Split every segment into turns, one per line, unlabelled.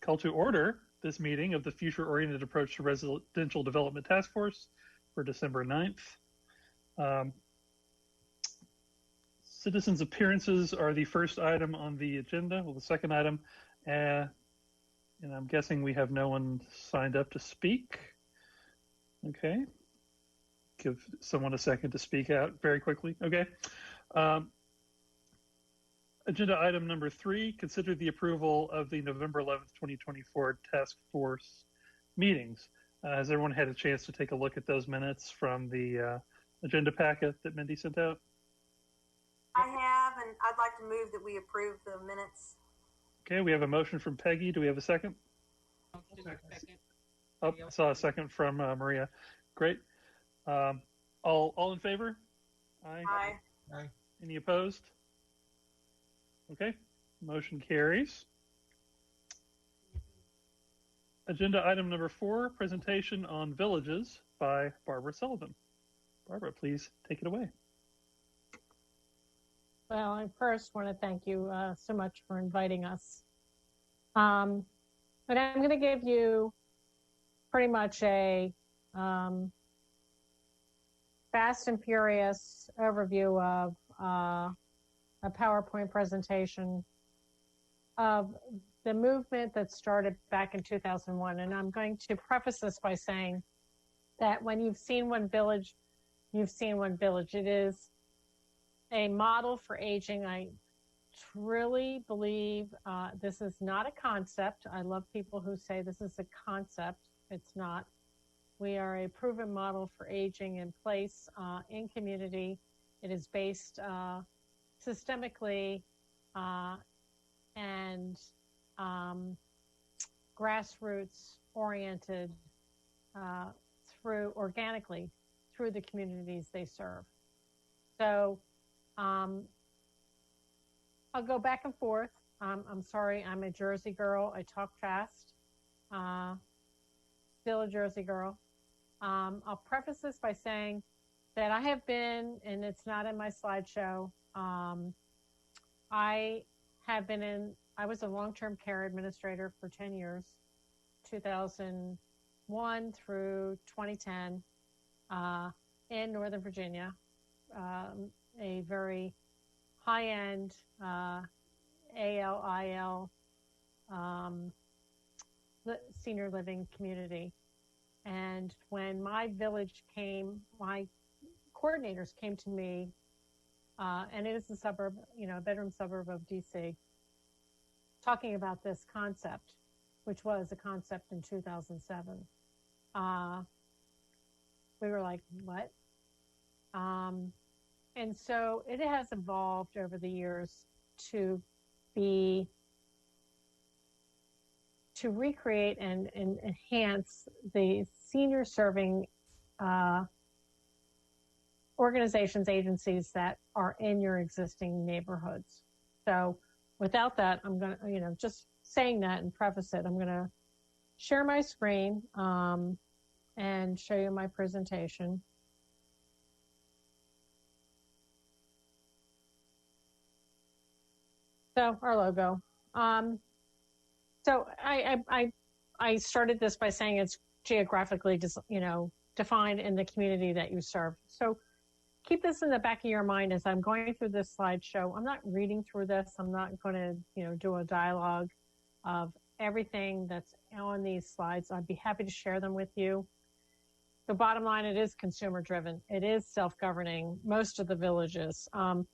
Call to order this meeting of the Future-Oriented Approach to Residential Development Task Force for December 9th. Citizens' appearances are the first item on the agenda, well, the second item, and I'm guessing we have no one signed up to speak. Okay. Give someone a second to speak out very quickly. Okay. Agenda item number 3, consider the approval of the November 11th, 2024 Task Force meetings. Has everyone had a chance to take a look at those minutes from the agenda packet that Mindy sent out?
I have, and I'd like to move that we approve the minutes.
Okay, we have a motion from Peggy. Do we have a second?
Second.
Oh, I saw a second from Maria. Great. All in favor? Aye.
Aye.
Aye.
Any opposed? Okay, motion carries. Agenda item number 4, presentation on villages by Barbara Sullivan. Barbara, please take it away.
Well, I first want to thank you so much for inviting us. But I'm going to give you pretty much a fast and furious overview of a PowerPoint presentation of the movement that started back in 2001. And I'm going to preface this by saying that when you've seen one village, you've seen one village. It is a model for aging. I truly believe this is not a concept. I love people who say this is a concept. It's not. We are a proven model for aging in place in community. It is based systemically and grassroots oriented organically through the communities they serve. So I'll go back and forth. I'm sorry, I'm a Jersey girl. I talk fast. Still a Jersey girl. I'll preface this by saying that I have been, and it's not in my slideshow, I was a long-term care administrator for 10 years, 2001 through 2010, in Northern Virginia, a very high-end ALIL senior living community. And when my village came, my coordinators came to me, and it is a suburb, a bedroom suburb of DC, talking about this concept, which was a concept in 2007. We were like, what? And so it has evolved over the years to recreate and enhance the senior serving organizations, agencies that are in your existing neighborhoods. So without that, I'm going to, just saying that and preface it, I'm going to share my screen and show you my presentation. So our logo. So I started this by saying it's geographically just, defined in the community that you serve. So keep this in the back of your mind as I'm going through this slideshow. I'm not reading through this. I'm not going to, do a dialogue of everything that's on these slides. I'd be happy to share them with you. The bottom line, it is consumer driven. It is self-governing, most of the villages. I'm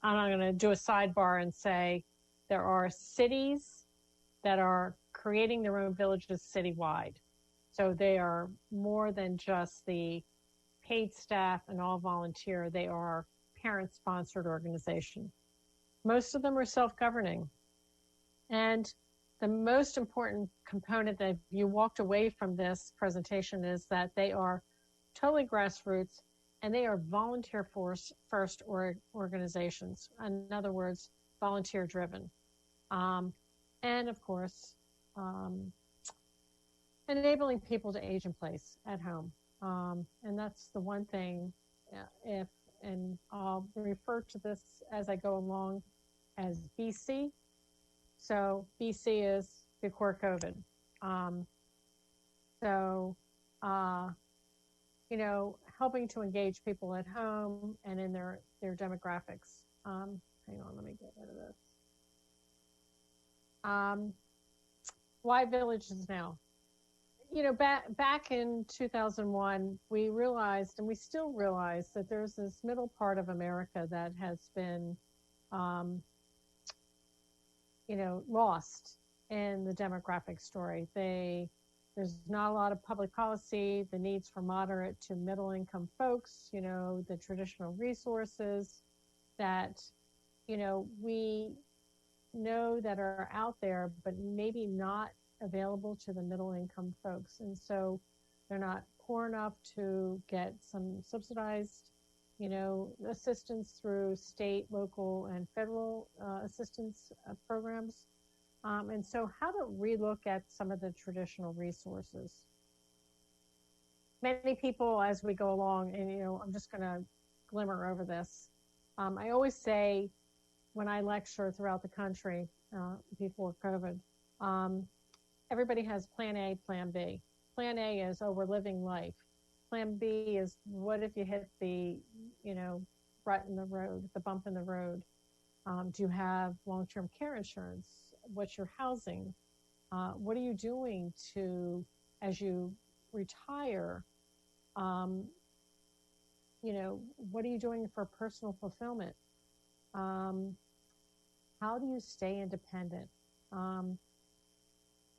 not going to do a sidebar and say there are cities that are creating their own villages citywide. So they are more than just the paid staff and all volunteer. They are parent-sponsored organization. Most of them are self-governing. And the most important component that you walked away from this presentation is that they are totally grassroots and they are volunteer first organizations. In other words, volunteer driven. And of course, enabling people to age in place at home. And that's the one thing, and I'll refer to this as I go along as BC. So BC is before COVID. So, helping to engage people at home and in their demographics. Hang on, let me get rid of this. Why villages now? Back in 2001, we realized, and we still realize, that there's this middle part of America that has been, lost in the demographic story. There's not a lot of public policy, the needs for moderate to middle income folks, the traditional resources that, we know that are out there, but maybe not available to the middle income folks. And so they're not poor enough to get some subsidized, assistance through state, local, and federal assistance programs. And so how to relook at some of the traditional resources. Many people, as we go along, and, I'm just going to glimmer over this. I always say when I lecture throughout the country before COVID, everybody has plan A, plan B. Plan A is, we're living life. Plan B is, what if you hit the, rut in the road, the bump in the road? Do you have long-term care insurance? What's your housing? What are you doing as you retire? What are you doing for personal fulfillment? How do you stay independent?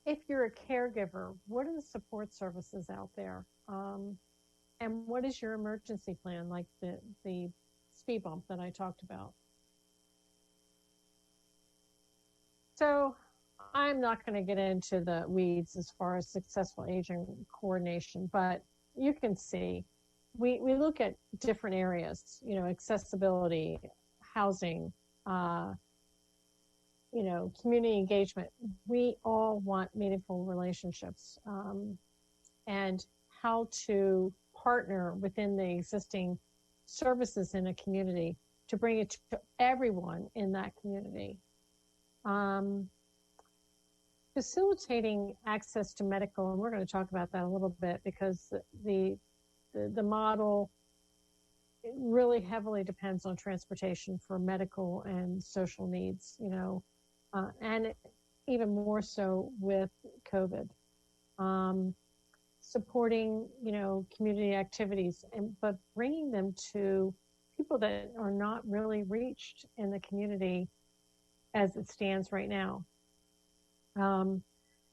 If you're a caregiver, what are the support services out there? And what is your emergency plan, like the speed bump that I talked about? So I'm not going to get into the weeds as far as successful aging coordination, but you can see we look at different areas, accessibility, housing, community engagement. We all want meaningful relationships, and how to partner within the existing services in a community to bring it to everyone in that community. Facilitating access to medical, and we're going to talk about that a little bit, because the model really heavily depends on transportation for medical and social needs, and even more so with COVID. Supporting, community activities, but bringing them to people that are not really reached in the community as it stands right now. And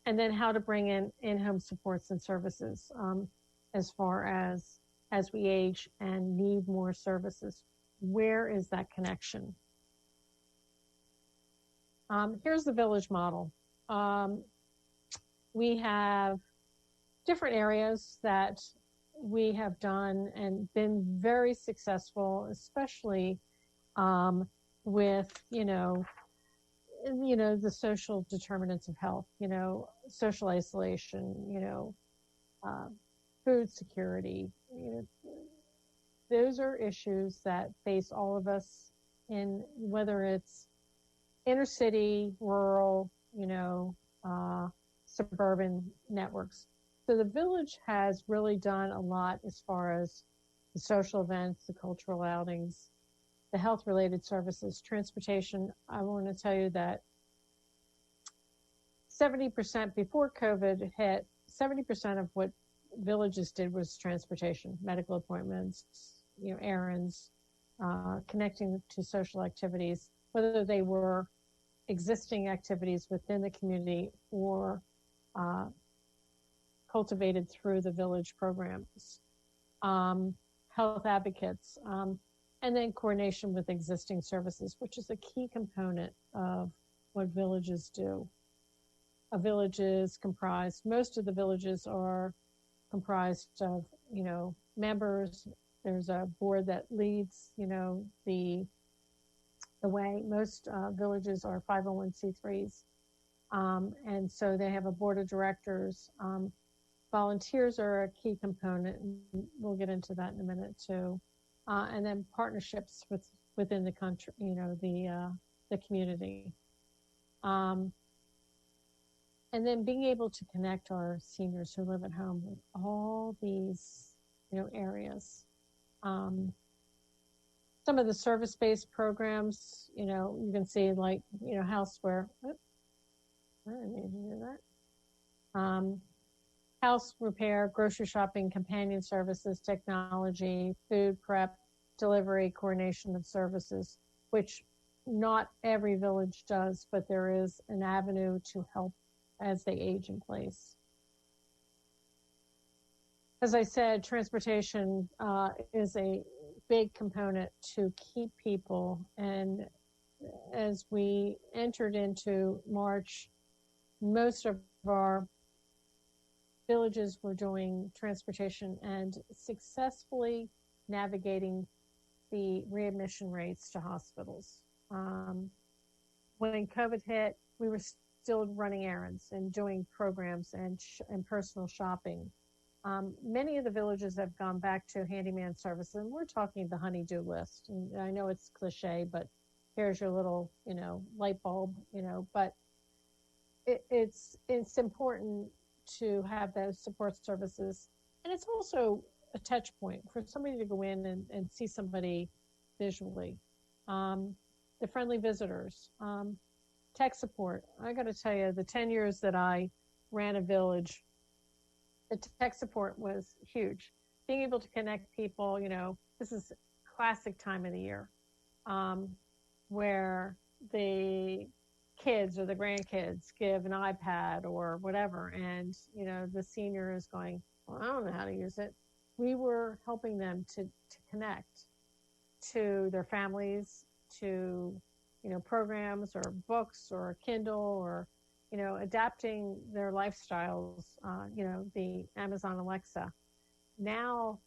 then how to bring in in-home supports and services as far as we age and need more services. Where is that connection? Here's the village model. We have different areas that we have done and been very successful, especially with, the social determinants of health, social isolation, food security. Those are issues that face all of us, in whether it's inner city, rural, suburban networks. So the village has really done a lot as far as the social events, the cultural outings, the health-related services, transportation. I want to tell you that 70% before COVID hit, 70% of what villages did was transportation, medical appointments, errands, connecting to social activities, whether they were existing activities within the community or cultivated through the village programs, health advocates, and then coordination with existing services, which is a key component of what villages do. A village is comprised, most of the villages are comprised of, members. There's a board that leads, the way. Most villages are 501c3s. And so they have a board of directors. Volunteers are a key component. We'll get into that in a minute too. And then partnerships within the country, the community. And then being able to connect our seniors who live at home with all these, areas. Some of the service-based programs, you can see like, houseware. Oops, I didn't mean to do that. House repair, grocery shopping, companion services, technology, food prep, delivery, coordination of services, which not every village does, but there is an avenue to help as they age in place. As I said, transportation is a big component to keep people. And as we entered into March, most of our villages were doing transportation and successfully navigating the readmission rates to hospitals. When COVID hit, we were still running errands and doing programs and personal shopping. Many of the villages have gone back to handyman services, and we're talking the honey-do list. And I know it's cliche, but here's your little, light bulb, but it's important to have those support services. And it's also a touch point for somebody to go in and see somebody visually. The friendly visitors, tech support. I got to tell you, the 10 years that I ran a village, the tech support was huge. Being able to connect people, this is classic time of the year, where the kids or the grandkids give an iPad or whatever, and the senior is going, well, I don't know how to use it. We were helping them to connect to their families, to programs or books or Kindle, or adapting their lifestyles, the Amazon Alexa. Now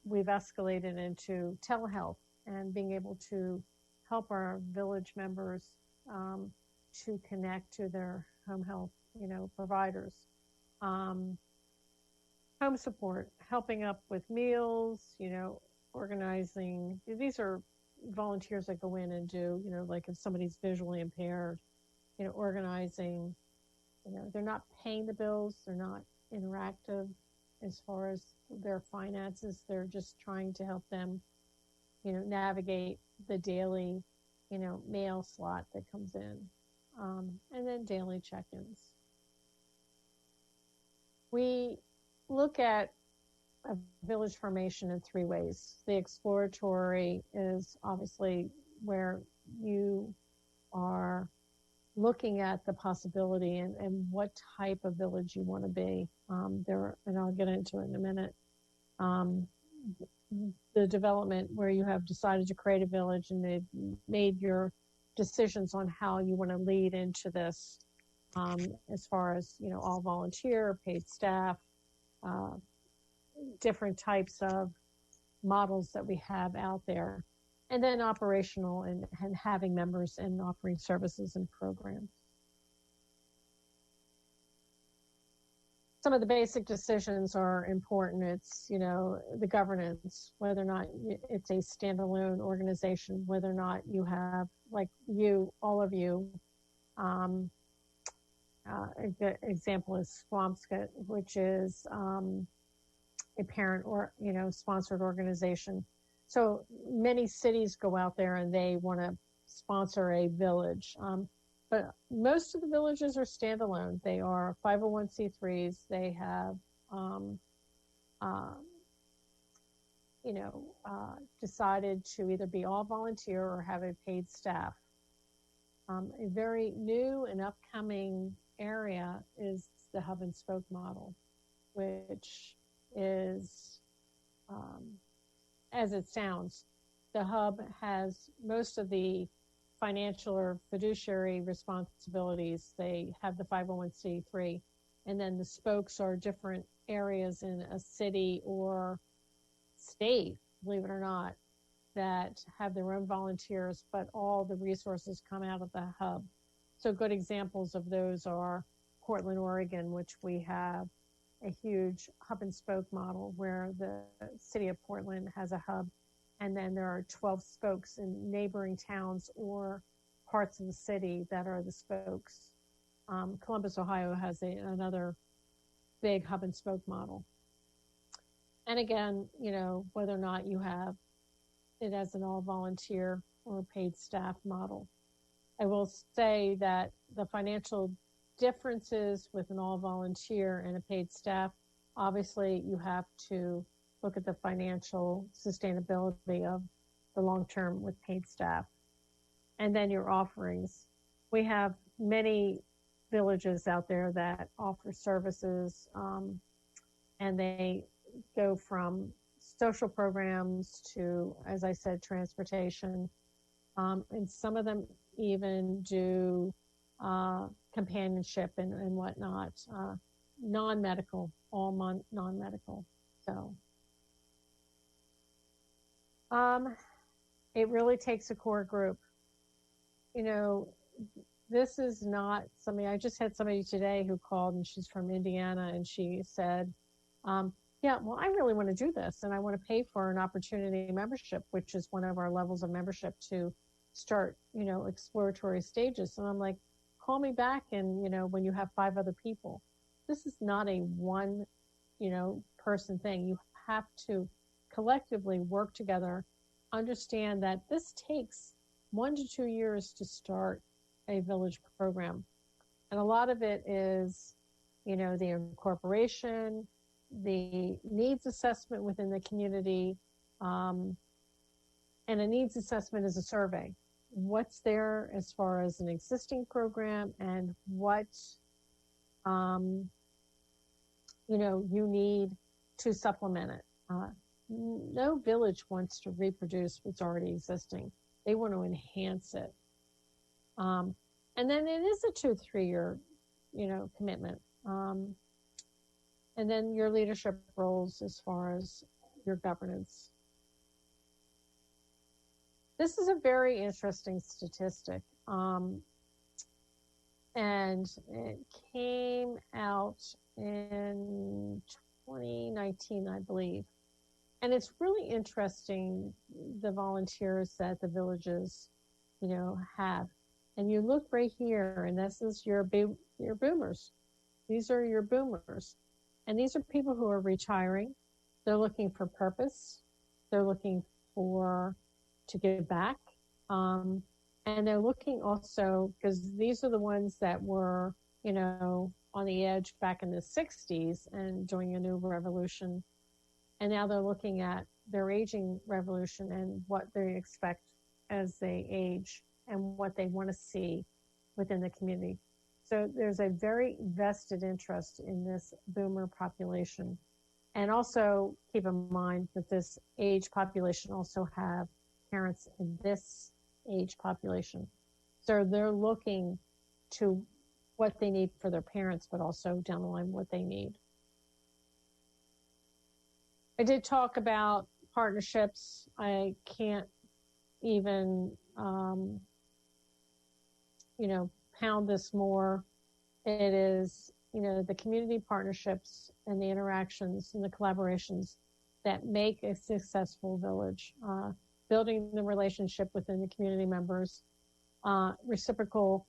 we've escalated into telehealth and being able to help our village members to connect to their home health, providers. Home support, helping up with meals, organizing. These are volunteers that go in and do, like if somebody's visually impaired, organizing, they're not paying the bills, they're not interactive as far as their finances. They're just trying to help them, navigate the daily, mail slot that comes in, and then daily check-ins. We look at a village formation in three ways. The exploratory is obviously where you are looking at the possibility and what type of village you want to be. And I'll get into it in a minute. The development where you have decided to create a village and they've made your decisions on how you want to lead into this, as far as, all volunteer, paid staff, different types of models that we have out there, and then operational and having members and offering services and programs. Some of the basic decisions are important. It's, the governance, whether or not it's a standalone organization, whether or not you have, like all of you, a good example is Swampscott, which is a parent or sponsored organization. So many cities go out there and they want to sponsor a village, but most of the villages are standalone. They are 501c3s. They have decided to either be all volunteer or have a paid staff. A very new and upcoming area is the hub and spoke model, which is, as it sounds, the hub has most of the financial or fiduciary responsibilities. They have the 501c3, and then the spokes are different areas in a city or state, believe it or not, that have their own volunteers, but all the resources come out of the hub. So good examples of those are Portland, Oregon, which we have a huge hub and spoke model where the city of Portland has a hub, and then there are 12 spokes in neighboring towns or parts of the city that are the spokes. Columbus, Ohio has another big hub and spoke model. And again, whether or not you have it as an all volunteer or paid staff model. I will say that the financial differences with an all volunteer and a paid staff, obviously you have to look at the financial sustainability of the long term with paid staff. And then your offerings. We have many villages out there that offer services, and they go from social programs to, as I said, transportation. And some of them even do companionship and whatnot, non-medical, all non-medical. So it really takes a core group. This is not something, I just had somebody today who called, and she's from Indiana, and she said, yeah, well, I really want to do this, and I want to pay for an opportunity membership, which is one of our levels of membership to start, exploratory stages. And I'm like, call me back, and, when you have 5 other people. This is not a one, person thing. You have to collectively work together, understand that this takes 1 to 2 years to start a village program. And a lot of it is, the incorporation, the needs assessment within the community, and a needs assessment is a survey. What's there as far as an existing program, and what, you need to supplement it. No village wants to reproduce what's already existing. They want to enhance it. And then it is a 2-3 year, commitment. And then your leadership roles as far as your governance. This is a very interesting statistic. And it came out in 2019, I believe. And it's really interesting, the volunteers that the villages, have. And you look right here, and this is your boomers. These are your boomers. And these are people who are retiring. They're looking for purpose. They're looking to give back. And they're looking also, because these are the ones that were, on the edge back in the 60s and doing a new revolution. And now they're looking at their aging revolution and what they expect as they age and what they want to see within the community. So there's a very vested interest in this boomer population. And also keep in mind that this age population also have parents in this age population. So they're looking to what they need for their parents, but also down the line what they need. I did talk about partnerships. I can't even, pound this more. It is, the community partnerships and the interactions and the collaborations that make a successful village. Building the relationship within the community members, reciprocal,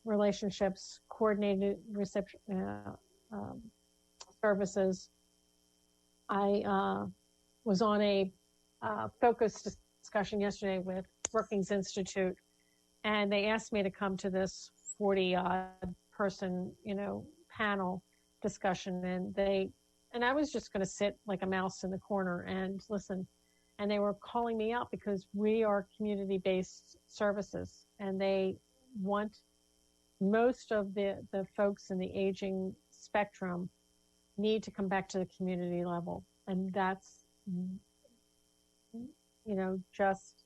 relationships, coordinated services. I was on a focus discussion yesterday with Brookings Institute, and they asked me to come to this 40-odd person, panel discussion, and I was just going to sit like a mouse in the corner and listen. And they were calling me out because we are community-based services, and they want most of the folks in the aging spectrum need to come back to the community level. And that's, just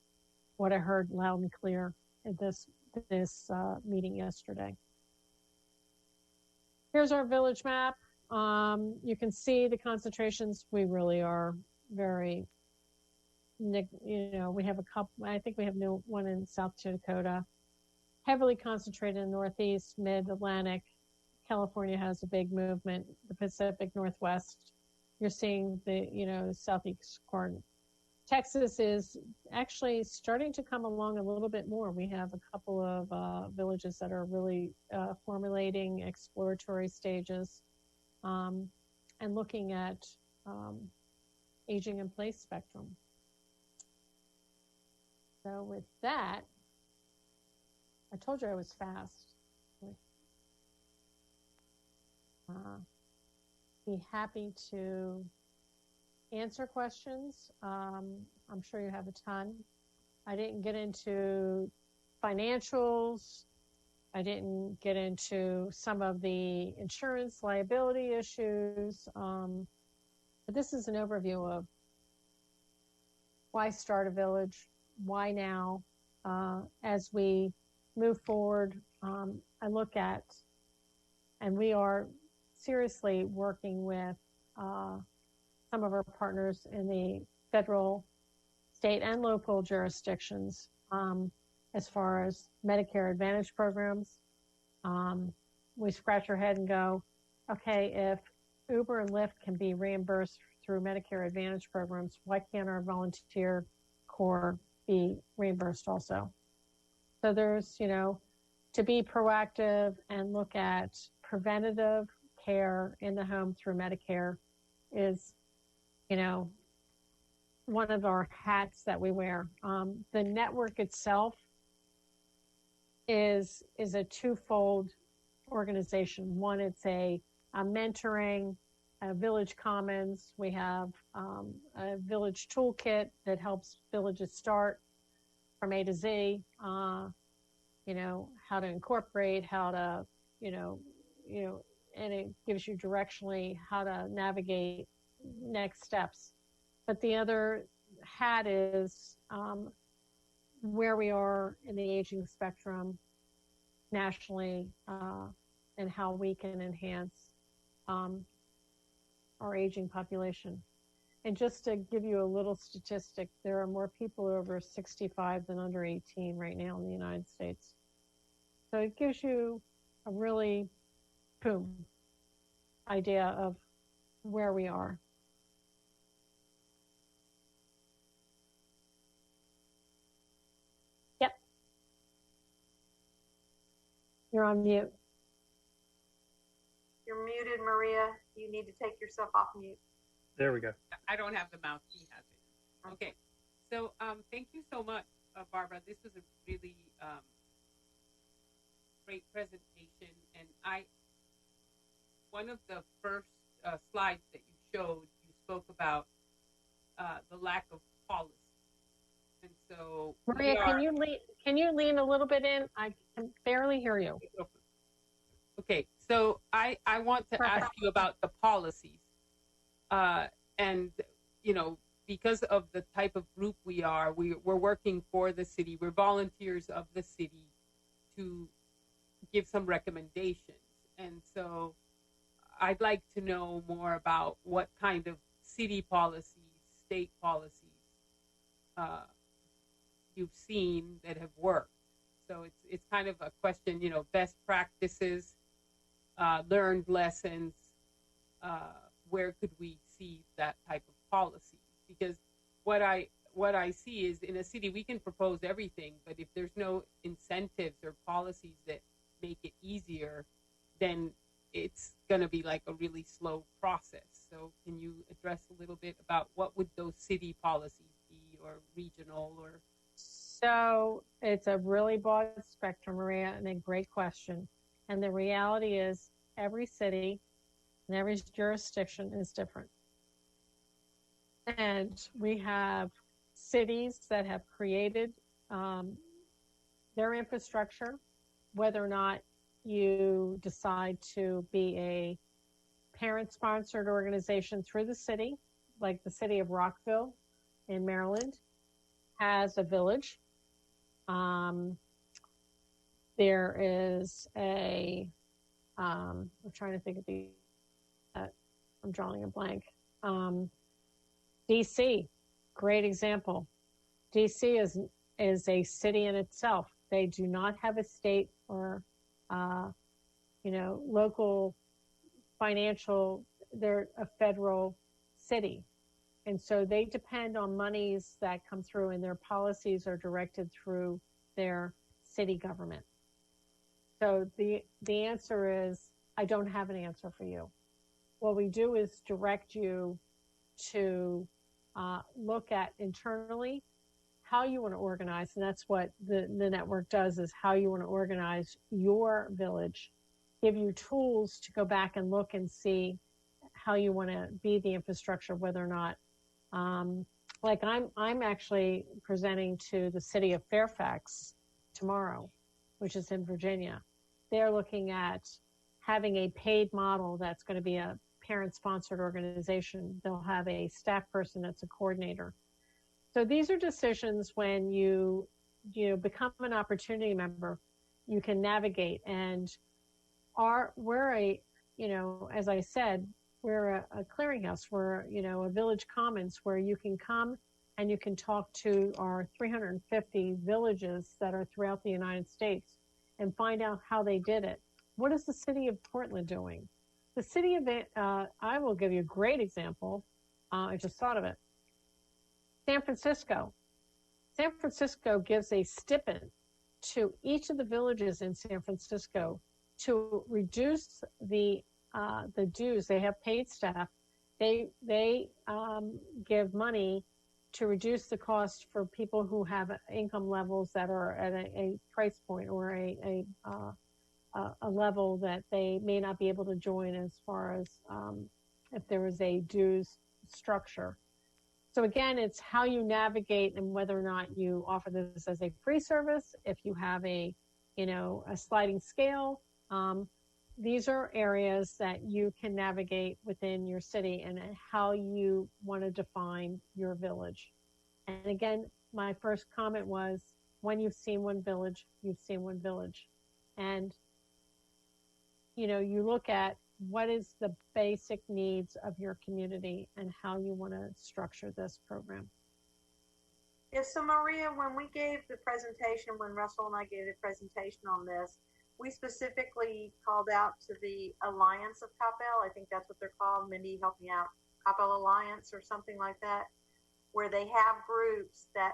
what I heard loud and clear at this meeting yesterday. Here's our village map. You can see the concentrations. We really are very, we have a couple, I think we have one in South Dakota, heavily concentrated in the Northeast, Mid-Atlantic. California has a big movement, the Pacific Northwest. You're seeing the, Southeast Texas is actually starting to come along a little bit more. We have a couple of villages that are really formulating exploratory stages and looking at aging in place spectrum. So with that, I told you I was fast. Be happy to answer questions. I'm sure you have a ton. I didn't get into financials. I didn't get into some of the insurance liability issues. But this is an overview of why start a village, why now. As we move forward, I look at, and we are seriously working with some of our partners in the federal, state, and local jurisdictions as far as Medicare Advantage programs. We scratch our head and go, okay, if Uber and Lyft can be reimbursed through Medicare Advantage programs, why can't our volunteer corps be reimbursed also? So there's, to be proactive and look at preventative care in the home through Medicare is, one of our hats that we wear. The network itself is a twofold organization. One, it's a mentoring, a village commons. We have a village toolkit that helps villages start from A to Z. How to incorporate, how to, and it gives you directionally how to navigate next steps. But the other hat is where we are in the aging spectrum nationally and how we can enhance our aging population. And just to give you a little statistic, there are more people over 65 than under 18 right now in the United States. So it gives you a really, idea of where we are. Yep. You're on mute.
You're muted, Maria. You need to take yourself off mute.
There we go.
I don't have the mouse. He has it. Okay. So thank you so much, Barbara. This was a really great presentation. And one of the first slides that you showed, you spoke about the lack of policy. And so,
Maria, can you lean a little bit in? I can barely hear you.
Okay, so I want to ask you about the policies. And, because of the type of group we are, we're working for the city. We're volunteers of the city to give some recommendations. And so I'd like to know more about what kind of city policies, state policies you've seen that have worked. So it's kind of a question, best practices, learned lessons, where could we see that type of policy? Because what I see is in a city we can propose everything, but if there's no incentives or policies that make it easier, then it's going to be like a really slow process. So can you address a little bit about what would those city policies be, or regional, or?
So it's a really broad spectrum, Maria, and a great question. And the reality is every city and every jurisdiction is different. And we have cities that have created their infrastructure, whether or not you decide to be a parent-sponsored organization through the city, like the city of Rockville in Maryland has a village. There is I'm trying to think of I'm drawing a blank. DC, great example. DC is a city in itself. They do not have a state or local financial. They're a federal city, And so they depend on monies that come through, and their policies are directed through their city government. So the answer is, I don't have an answer for you. What we do is direct you to look at internally how you want to organize, and that's what the network does, is how you want to organize your village, give you tools to go back and look and see how you want to be the infrastructure, whether or not, like I'm actually presenting to the city of Fairfax tomorrow, which is in Virginia. They're looking at having a paid model that's going to be a parent-sponsored organization. They'll have a staff person that's a coordinator. So these are decisions when you become an opportunity member, you can navigate. And we're a, as I said, we're a clearinghouse. We're, a village commons where you can come and you can talk to our 350 villages that are throughout the United States and find out how they did it. What is the city of Portland doing? The city of, I will give you a great example. I just thought of it. San Francisco. San Francisco gives a stipend to each of the villages in San Francisco to reduce the dues. They have paid staff. They give money to reduce the cost for people who have income levels that are at a price point or a level that they may not be able to join, as far as if there was a dues structure. So again, it's how you navigate and whether or not you offer this as a free service. If you have a sliding scale, these are areas that you can navigate within your city and how you want to define your village. And again, my first comment was, when you've seen one village, you've seen one village. And, you look at what is the basic needs of your community and how you want to structure this program.
Yeah, so Maria, when we gave the presentation, when Russell and I gave the presentation on this, we specifically called out to the Alliance of Coppell. I think that's what they're called. Mindy, help me out. Coppell Alliance or something like that, where they have groups that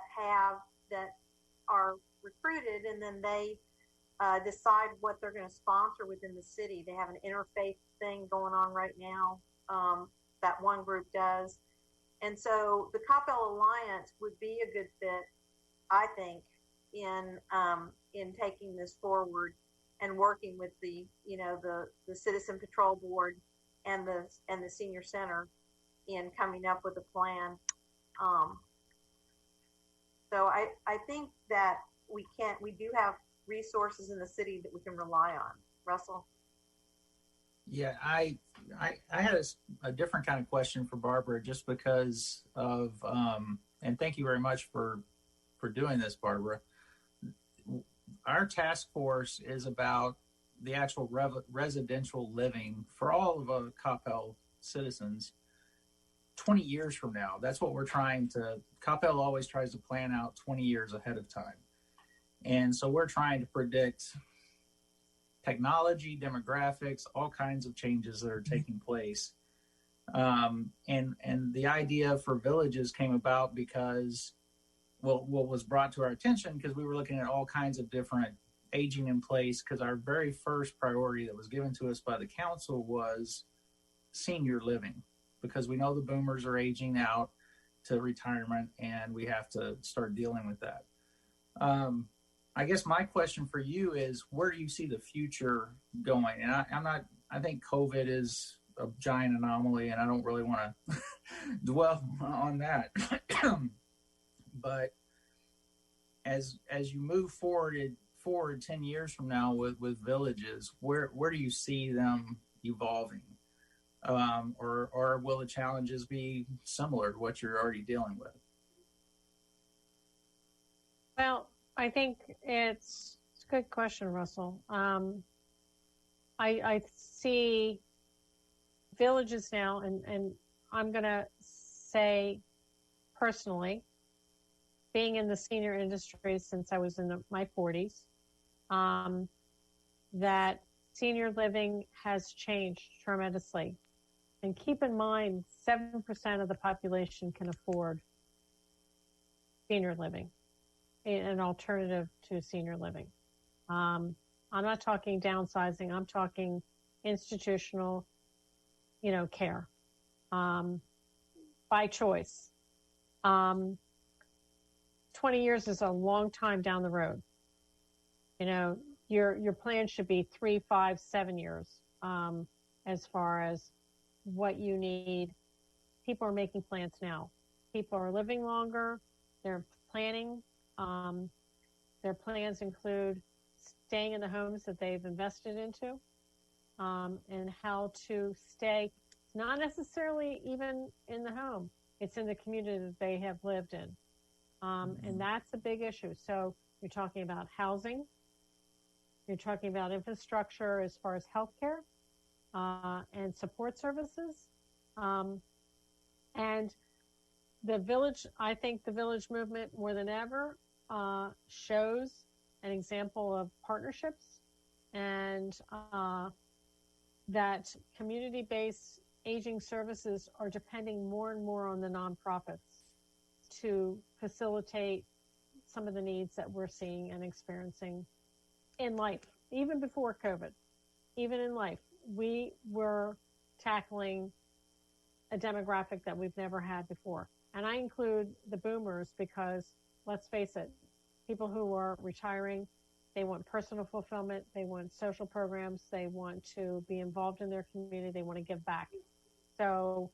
are recruited, and then they decide what they're going to sponsor within the city. They have an interfaith thing going on right now, that one group does. And so the Coppell Alliance would be a good fit, I think, in taking this forward and working with the Citizen Patrol Board and the Senior Center in coming up with a plan. So I think that we do have resources in the city that we can rely on. Russell?
Yeah, I had a different kind of question for Barbara, just because of, and thank you very much for doing this, Barbara. Our task force is about the actual residential living for all of Coppell citizens 20 years from now. That's what we're trying to, Coppell always tries to plan out 20 years ahead of time. And so we're trying to predict technology, demographics, all kinds of changes that are taking place. And the idea for villages came about because, well, what was brought to our attention, because we were looking at all kinds of different aging in place, because our very first priority that was given to us by the council was senior living, because we know the boomers are aging out to retirement and we have to start dealing with that. I guess my question for you is, where do you see the future going? And I think COVID is a giant anomaly, and I don't really want to dwell on that. But as you move forward 10 years from now with villages, where do you see them evolving? Or will the challenges be similar to what you're already dealing with?
Well, I think it's a good question, Russell. I see villages now, and I'm going to say personally, being in the senior industry since I was in my 40s, that senior living has changed tremendously. And keep in mind, 7% of the population can afford senior living, an alternative to senior living. I'm not talking downsizing. I'm talking institutional, care, by choice. 20 years is a long time down the road. Your plan should be 3, 5, 7 years, as far as what you need. People are making plans now. People are living longer. They're planning. Their plans include staying in the homes that they've invested into, and how to stay, not necessarily even in the home. It's in the community that they have lived in. And that's a big issue. So you're talking about housing. You're talking about infrastructure as far as healthcare, and support services. And the village, I think the village movement more than ever shows an example of partnerships, and that community-based aging services are depending more and more on the nonprofits to facilitate some of the needs that we're seeing and experiencing in life. Even before COVID, even in life, we were tackling a demographic that we've never had before. And I include the boomers because, let's face it, people who are retiring, they want personal fulfillment, they want social programs, they want to be involved in their community, they want to give back. So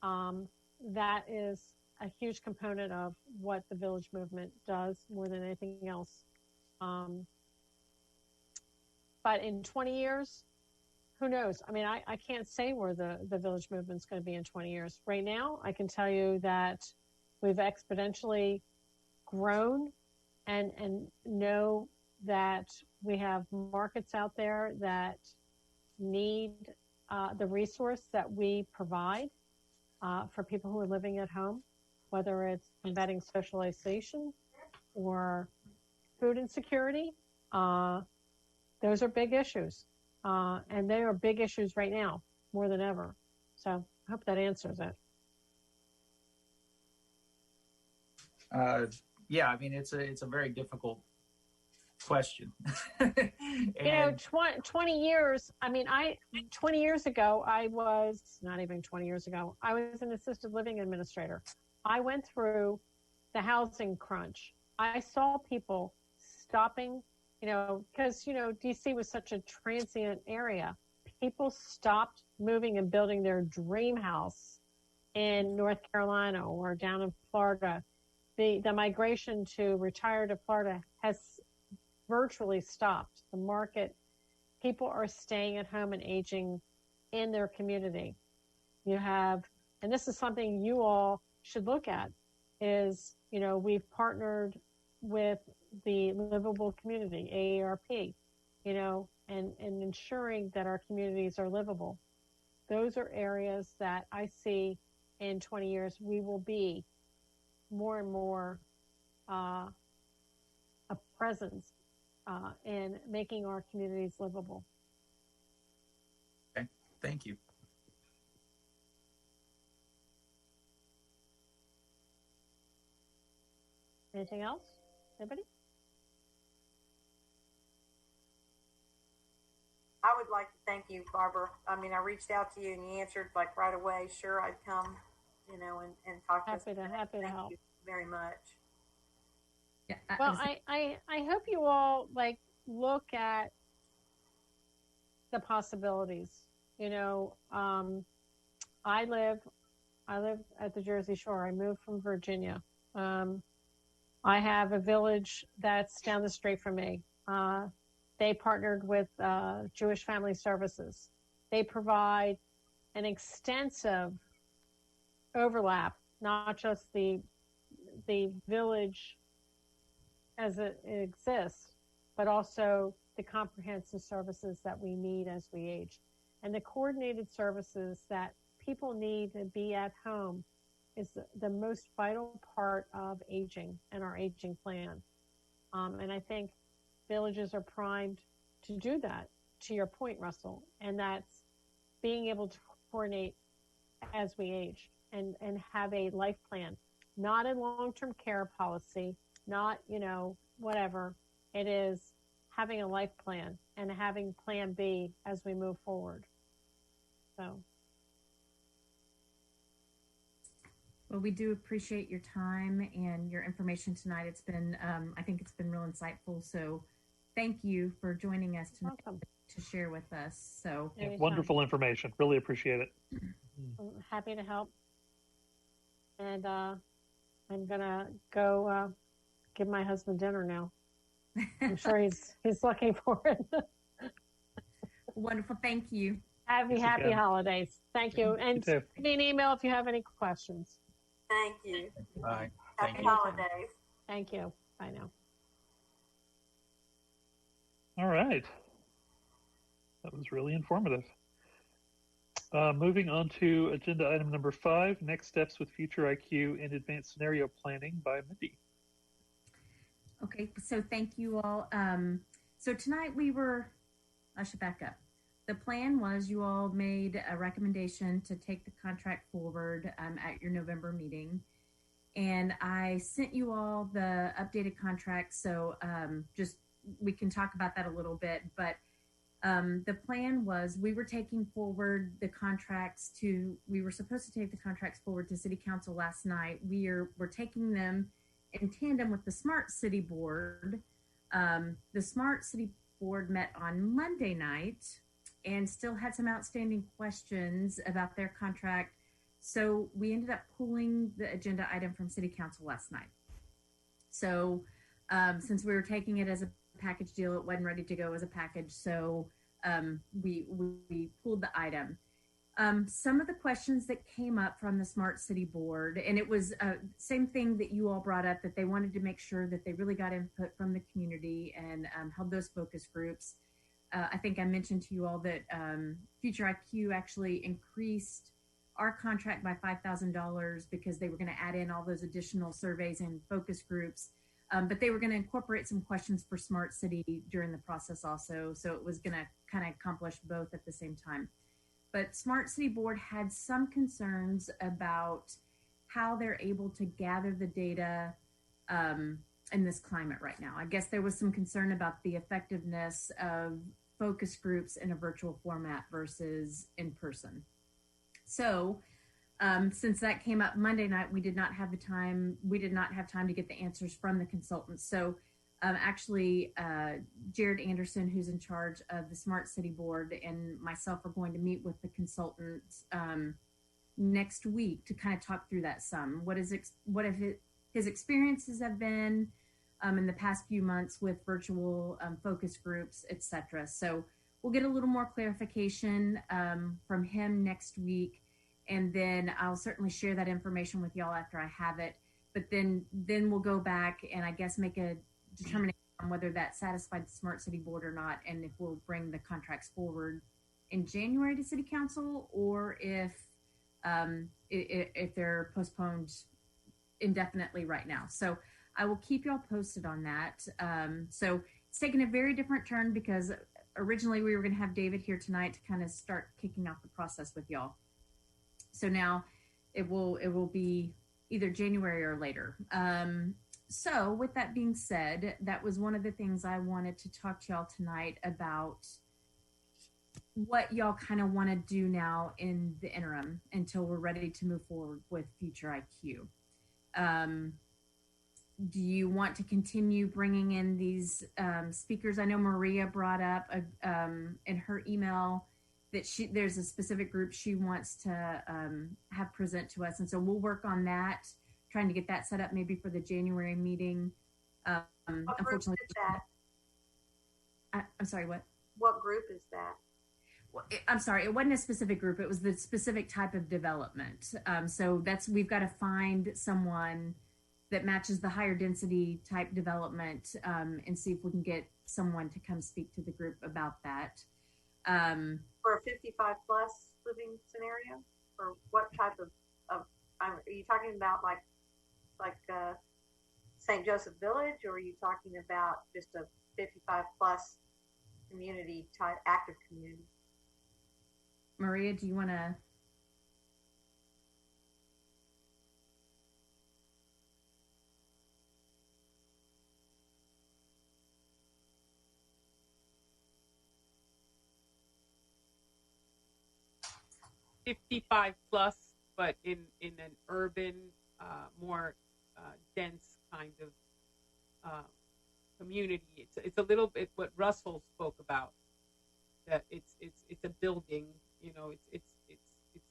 that is a huge component of what the village movement does more than anything else. But in 20 years, who knows? I mean, I can't say where the village movement's going to be in 20 years. Right now, I can tell you that we've exponentially grown and know that we have markets out there that need the resource that we provide for people who are living at home, whether it's combating social isolation or food insecurity. Those are big issues. And they are big issues right now, more than ever. So I hope that answers it.
Yeah, I mean, it's a very difficult question.
20 years, I mean, 20 years ago, I was, not even 20 years ago, I was an assisted living administrator. I went through the housing crunch. I saw people stopping, because, DC was such a transient area. People stopped moving and building their dream house in North Carolina or down in Florida. The migration to retire to Florida has virtually stopped. The market, people are staying at home and aging in their community. You have, and this is something you all should look at, is, we've partnered with the livable community, AARP, and ensuring that our communities are livable. Those are areas that I see in 20 years we will be more and more a presence in making our communities livable.
Okay, thank you.
Anything else? Anybody?
I would like to thank you, Barbara. I mean, I reached out to you and you answered like right away. Sure, I'd come, and talk to us.
Happy to help.
Thank you very much.
Yeah, well, I hope you all look at the possibilities. I live at the Jersey Shore. I moved from Virginia. I have a village that's down the street from me. They partnered with Jewish Family Services. They provide an extensive overlap, not just the village as it exists, but also the comprehensive services that we need as we age. And the coordinated services that people need to be at home is the most vital part of aging and our aging plan. And I think villages are primed to do that, to your point, Russell, and that's being able to coordinate as we age and have a life plan, not a long-term care policy, not, whatever. It is having a life plan and having plan B as we move forward. So.
Well, we do appreciate your time and your information tonight. It's been, I think it's been real insightful. So thank you for joining us tonight to share with us. So
wonderful information. Really appreciate it.
I'm happy to help. And I'm going to go give my husband dinner now. I'm sure he's looking for it.
Wonderful. Thank you.
Happy holidays. Thank you. And send me an email if you have any questions.
Thank you.
Bye.
Happy holidays.
Thank you. Bye now.
All right. That was really informative. Moving on to agenda item number 5, next steps with future IQ and advanced scenario planning by Mindy.
Okay, so thank you all. So tonight I should back up. The plan was you all made a recommendation to take the contract forward at your November meeting. And I sent you all the updated contract. So just we can talk about that a little bit. But the plan was we were taking forward the contracts we were supposed to take the contracts forward to City Council last night. We're taking them in tandem with the Smart City Board. The Smart City Board met on Monday night and still had some outstanding questions about their contract. So we ended up pulling the agenda item from City Council last night. So since we were taking it as a package deal, it wasn't ready to go as a package. So we pulled the item. Some of the questions that came up from the Smart City Board, and it was same thing that you all brought up, that they wanted to make sure that they really got input from the community and held those focus groups. I think I mentioned to you all that Future IQ actually increased our contract by $5,000 because they were going to add in all those additional surveys and focus groups. But they were going to incorporate some questions for Smart City during the process also. So it was going to kind of accomplish both at the same time. But Smart City Board had some concerns about how they're able to gather the data in this climate right now. I guess there was some concern about the effectiveness of focus groups in a virtual format versus in person. So since that came up Monday night, we did not have time to get the answers from the consultants. So actually, Jared Anderson, who's in charge of the Smart City Board, and myself are going to meet with the consultants next week to kind of talk through that some. What his experiences have been in the past few months with virtual focus groups, etc. So we'll get a little more clarification from him next week. And then I'll certainly share that information with y'all after I have it. But then we'll go back and I guess make a determination on whether that satisfied the Smart City Board or not, and if we'll bring the contracts forward in January to City Council, or if they're postponed indefinitely right now. So I will keep y'all posted on that. So it's taken a very different turn because originally we were going to have David here tonight to kind of start kicking off the process with y'all. So now it will be either January or later. So with that being said, that was one of the things I wanted to talk to y'all tonight about, what y'all kind of want to do now in the interim until we're ready to move forward with Future IQ. Do you want to continue bringing in these speakers? I know Maria brought up in her email that there's a specific group she wants to have present to us. And so we'll work on that, trying to get that set up maybe for the January meeting.
What group is that?
I'm sorry, what?
What group is that?
Well, I'm sorry, it wasn't a specific group. It was the specific type of development. So we've got to find someone that matches the higher density type development and see if we can get someone to come speak to the group about that.
For a 55 plus living scenario? Or what type of are you talking about like St. Joseph Village, or are you talking about just a 55 plus community type, active community?
Maria, do you want to?
55 plus, but in an urban, more dense kind of community. It's a little bit what Russell spoke about. That it's a building. You know, it's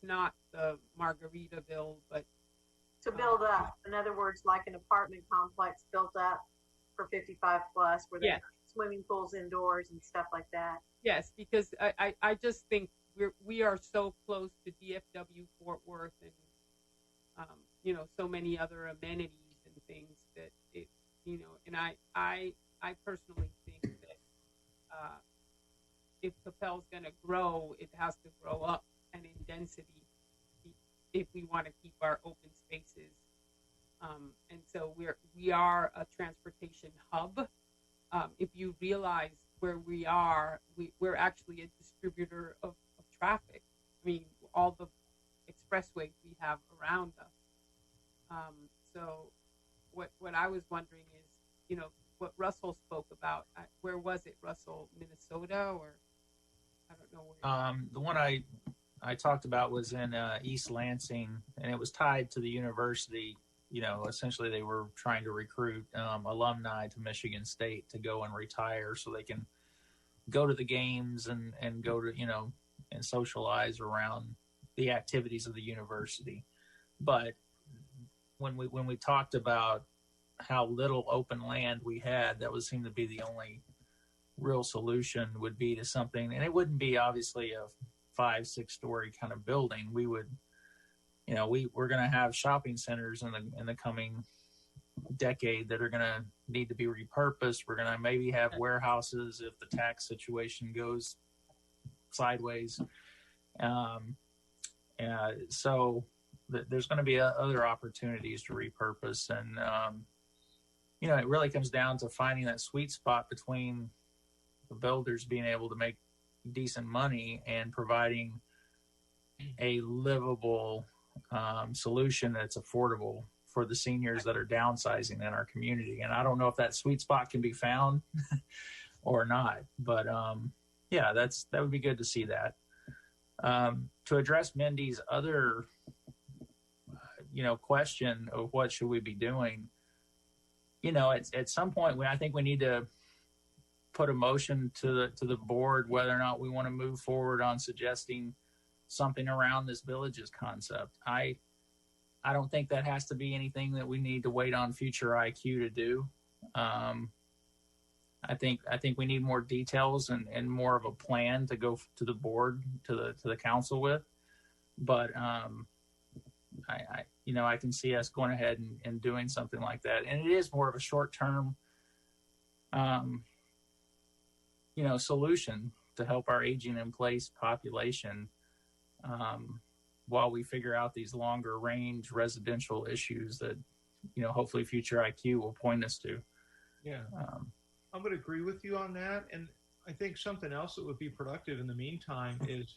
not the Margaritaville, but
To build up, in other words, like an apartment complex built up for 55 plus, where there's swimming pools indoors and stuff like that.
Yes, because I just think we are so close to DFW, Fort Worth, and you know, so many other amenities and things that it, you know, and I personally think that if Coppell's going to grow, it has to grow up and in density if we want to keep our open spaces. And so we are a transportation hub. If you realize where we are, we're actually a distributor of traffic. I mean, all the expressways we have around us. So what I was wondering is, you know, what Russell spoke about. Where was it, Russell? Minnesota, or I don't know where.
The one I talked about was in East Lansing, and it was tied to the university. You know, essentially they were trying to recruit alumni to Michigan State to go and retire so they can go to the games and go to, you know, and socialize around the activities of the university. But when we talked about how little open land we had, that would seem to be the only real solution would be to something, and it wouldn't be obviously a 5-6 story kind of building. We would, you know, we're going to have shopping centers in the coming decade that are going to need to be repurposed. We're going to maybe have warehouses if the tax situation goes sideways. So there's going to be other opportunities to repurpose, and you know, it really comes down to finding that sweet spot between the builders being able to make decent money and providing a livable solution that's affordable for the seniors that are downsizing in our community. And I don't know if that sweet spot can be found or not, but yeah, that would be good to see that. To address Mindy's other, you know, question of what should we be doing, you know, at some point I think we need to put a motion to the board whether or not we want to move forward on suggesting something around this villages concept. I don't think that has to be anything that we need to wait on future IQ to do. I think we need more details and more of a plan to go to the board, to the council with. But I can see us going ahead and doing something like that. And it is more of a short-term, solution to help our aging in place population while we figure out these longer range residential issues that, you know, hopefully future IQ will point us to.
Yeah. I'm going to agree with you on that. And I think something else that would be productive in the meantime is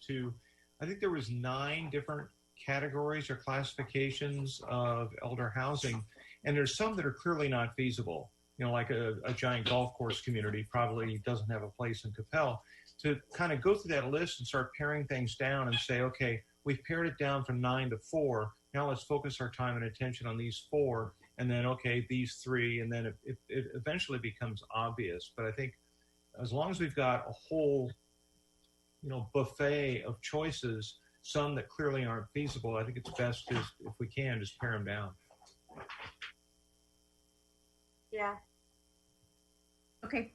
I think there was 9 different categories or classifications of elder housing, and there's some that are clearly not feasible. You know, like a giant golf course community probably doesn't have a place in Coppell. To kind of go through that list and start paring things down and say, okay, we've pared it down from 9 to 4. Now let's focus our time and attention on these 4, and then, okay, these 3, and then it eventually becomes obvious. But I think as long as we've got a whole, you know, buffet of choices, some that clearly aren't feasible, I think it's best to, if we can, just pare them down.
Yeah.
Okay,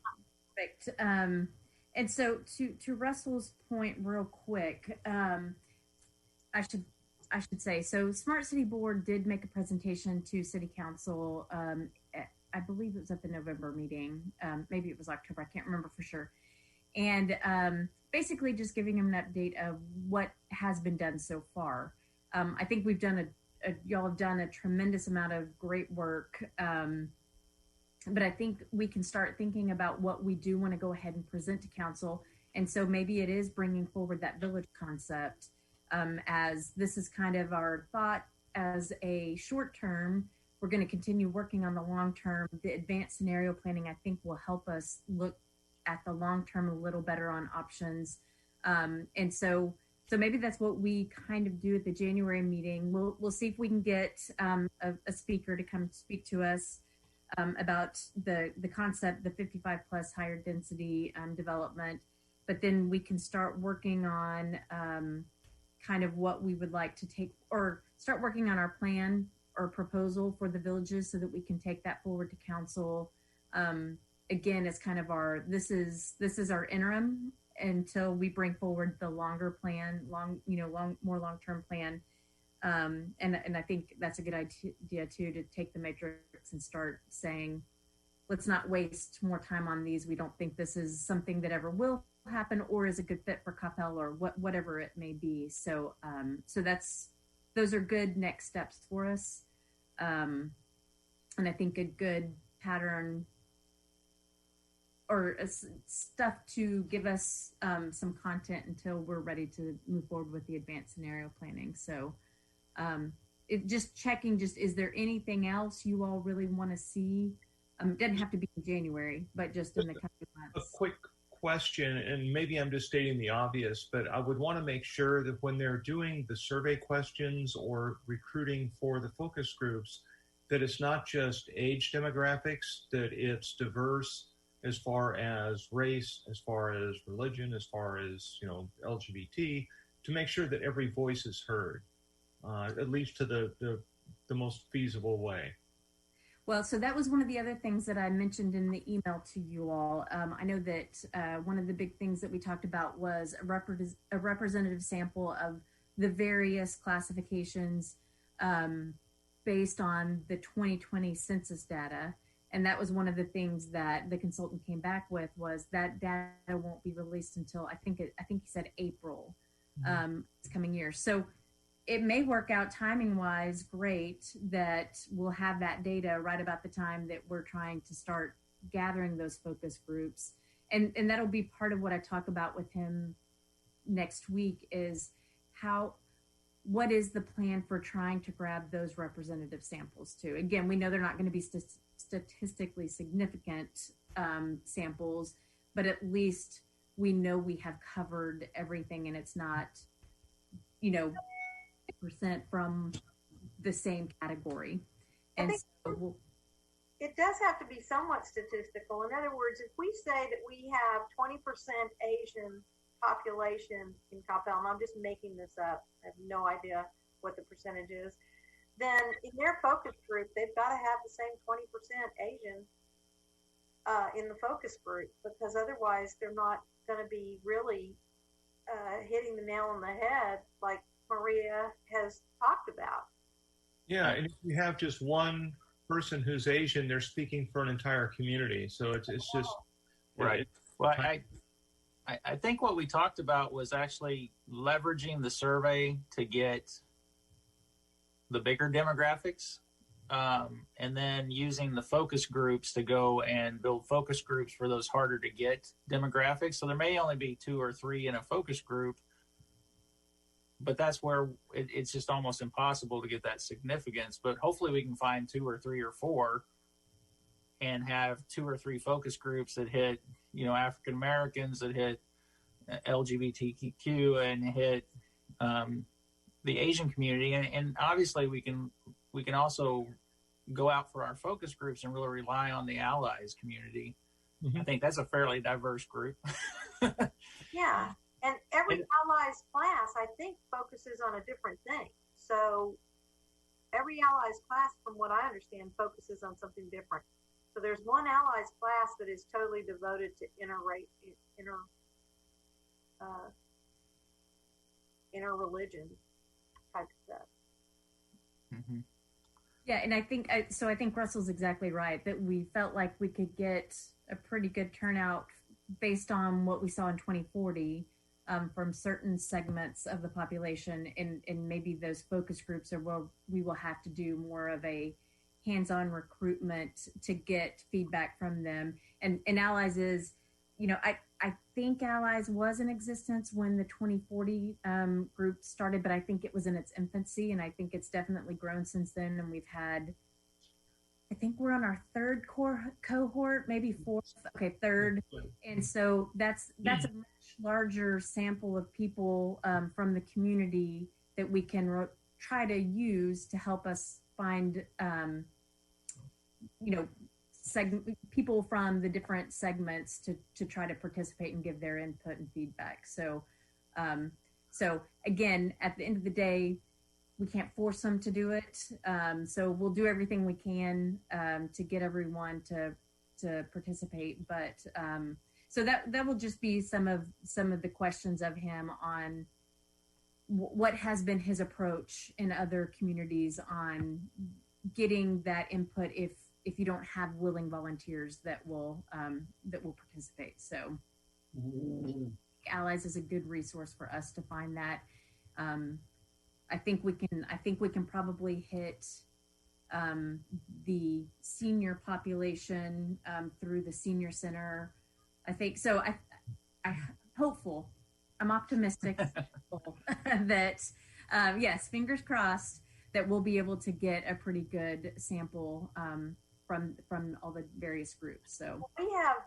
perfect. And so to Russell's point real quick, I should say, so Smart City Board did make a presentation to City Council. I believe it was at the November meeting. Maybe it was October. I can't remember for sure. And basically just giving them an update of what has been done so far. I think we've done y'all have done a tremendous amount of great work. But I think we can start thinking about what we do want to go ahead and present to council. And so maybe it is bringing forward that village concept as this is kind of our thought as a short term. We're going to continue working on the long term. The advanced scenario planning, I think, will help us look at the long term a little better on options. And so So maybe that's what we kind of do at the January meeting. We'll see if we can get a speaker to come speak to us about the concept, the 55 plus higher density development. But then we can start working on kind of what we would like to take, or start working on our plan or proposal for the villages so that we can take that forward to council. Again, it's kind of this is our interim until we bring forward the longer plan, more long-term plan. And I think that's a good idea too, to take the matrix and start saying, let's not waste more time on these. We don't think this is something that ever will happen or is a good fit for Coppell or whatever it may be. So those are good next steps for us. And I think a good pattern or stuff to give us some content until we're ready to move forward with the advanced scenario planning. So is there anything else you all really want to see? It doesn't have to be in January, but just in the coming months.
A quick question, and maybe I'm just stating the obvious, but I would want to make sure that when they're doing the survey questions or recruiting for the focus groups, that it's not just age demographics, that it's diverse as far as race, as far as religion, as far as, LGBT, to make sure that every voice is heard, at least to the most feasible way.
Well, so that was one of the other things that I mentioned in the email to you all. I know that one of the big things that we talked about was a representative sample of the various classifications based on the 2020 census data. And that was one of the things that the consultant came back with, was that data won't be released until I think he said April this coming year. So it may work out timing wise great that we'll have that data right about the time that we're trying to start gathering those focus groups. And that'll be part of what I talk about with him next week, is what is the plan for trying to grab those representative samples too? Again, we know they're not going to be statistically significant samples, but at least we know we have covered everything and it's not, percent from the same category. And so
it does have to be somewhat statistical. In other words, if we say that we have 20% Asian population in Coppell, and I'm just making this up, I have no idea what the percentage is, then in their focus group, they've got to have the same 20% Asian in the focus group, because otherwise they're not going to be really hitting the nail on the head like Maria has talked about.
Yeah, and if you have just one person who's Asian, they're speaking for an entire community. So it's just
right. Well, I think what we talked about was actually leveraging the survey to get the bigger demographics, and then using the focus groups to go and build focus groups for those harder to get demographics. So there may only be 2 or 3 in a focus group, but that's where it's just almost impossible to get that significance. But hopefully we can find 2 or 3 or 4 and have 2 or 3 focus groups that hit, African Americans, that hit LGBTQ, and hit the Asian community. And obviously we can also go out for our focus groups and really rely on the allies community. Mm-hmm. I think that's a fairly diverse group.
Yeah. And every allies class, I think, focuses on a different thing. So every allies class, from what I understand, focuses on something different. So there's one allies class that is totally devoted to inter-religion type stuff.
Mm-hmm.
Yeah, and I think Russell's exactly right, that we felt like we could get a pretty good turnout based on what we saw in 2040 from certain segments of the population, and maybe those focus groups are where we will have to do more of a hands-on recruitment to get feedback from them. And allies is, I think allies was in existence when the 2040 group started, but I think it was in its infancy, and I think it's definitely grown since then. And we've had, I think we're on our third cohort, maybe fourth. Okay, third. And so that's a much larger sample of people from the community that we can try to use to help us find, people from the different segments to try to participate and give their input and feedback. So, so again, at the end of the day, we can't force them to do it. So we'll do everything we can to get everyone to participate. But so that will just be some of the questions of him on what has been his approach in other communities on getting that input if you don't have willing volunteers that will participate. So Allies is a good resource for us to find that. I think we can probably hit the senior population through the senior center. I think so. I'm optimistic that yes, fingers crossed that we'll be able to get a pretty good sample from all the various groups. So
we have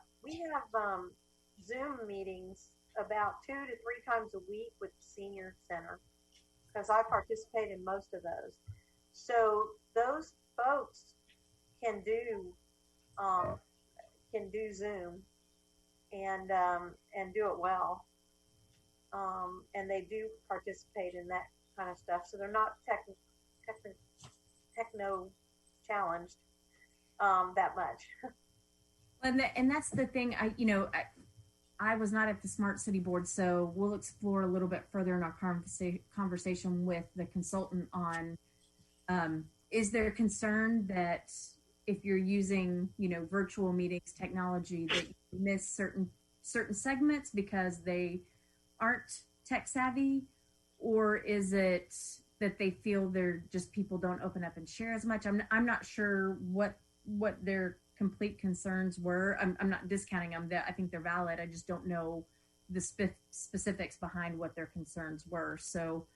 Zoom meetings about 2 to 3 times a week with the senior center, because I participate in most of those. So those folks can do Zoom and do it well. And they do participate in that kind of stuff. So they're not techno challenged that much.
And that's the thing. I was not at the Smart City Board, so we'll explore a little bit further in our conversation with the consultant on, is there a concern that if you're using, virtual meetings technology, that you miss certain segments because they aren't tech savvy, or is it that they feel they're just people don't open up and share as much? I'm not sure what their complete concerns were. I'm not discounting them. I think they're valid. I just don't know the specifics behind what their concerns were. So,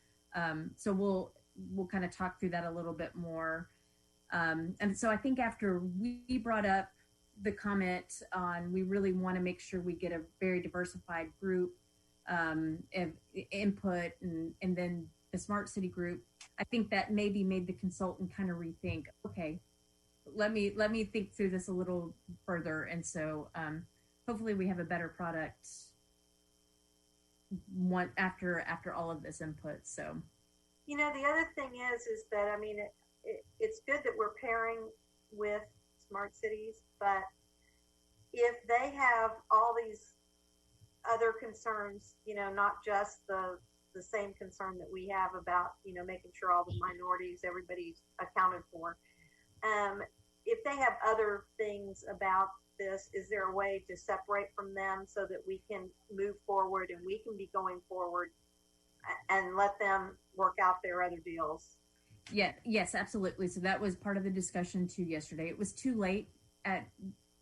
so we'll kind of talk through that a little bit more. And so I think after we brought up the comment on, we really want to make sure we get a very diversified group of input, and then the Smart City group, I think that maybe made the consultant kind of rethink, okay, let me think through this a little further. And so hopefully we have a better product after all of this input. So,
the other thing is that, I mean, it's good that we're pairing with Smart Cities, but if they have all these other concerns, not just the same concern that we have about, making sure all the minorities, everybody's accounted for. If they have other things about this, is there a way to separate from them so that we can move forward and we can be going forward and let them work out their other deals?
Yeah, yes, absolutely. So that was part of the discussion too yesterday. It was too late at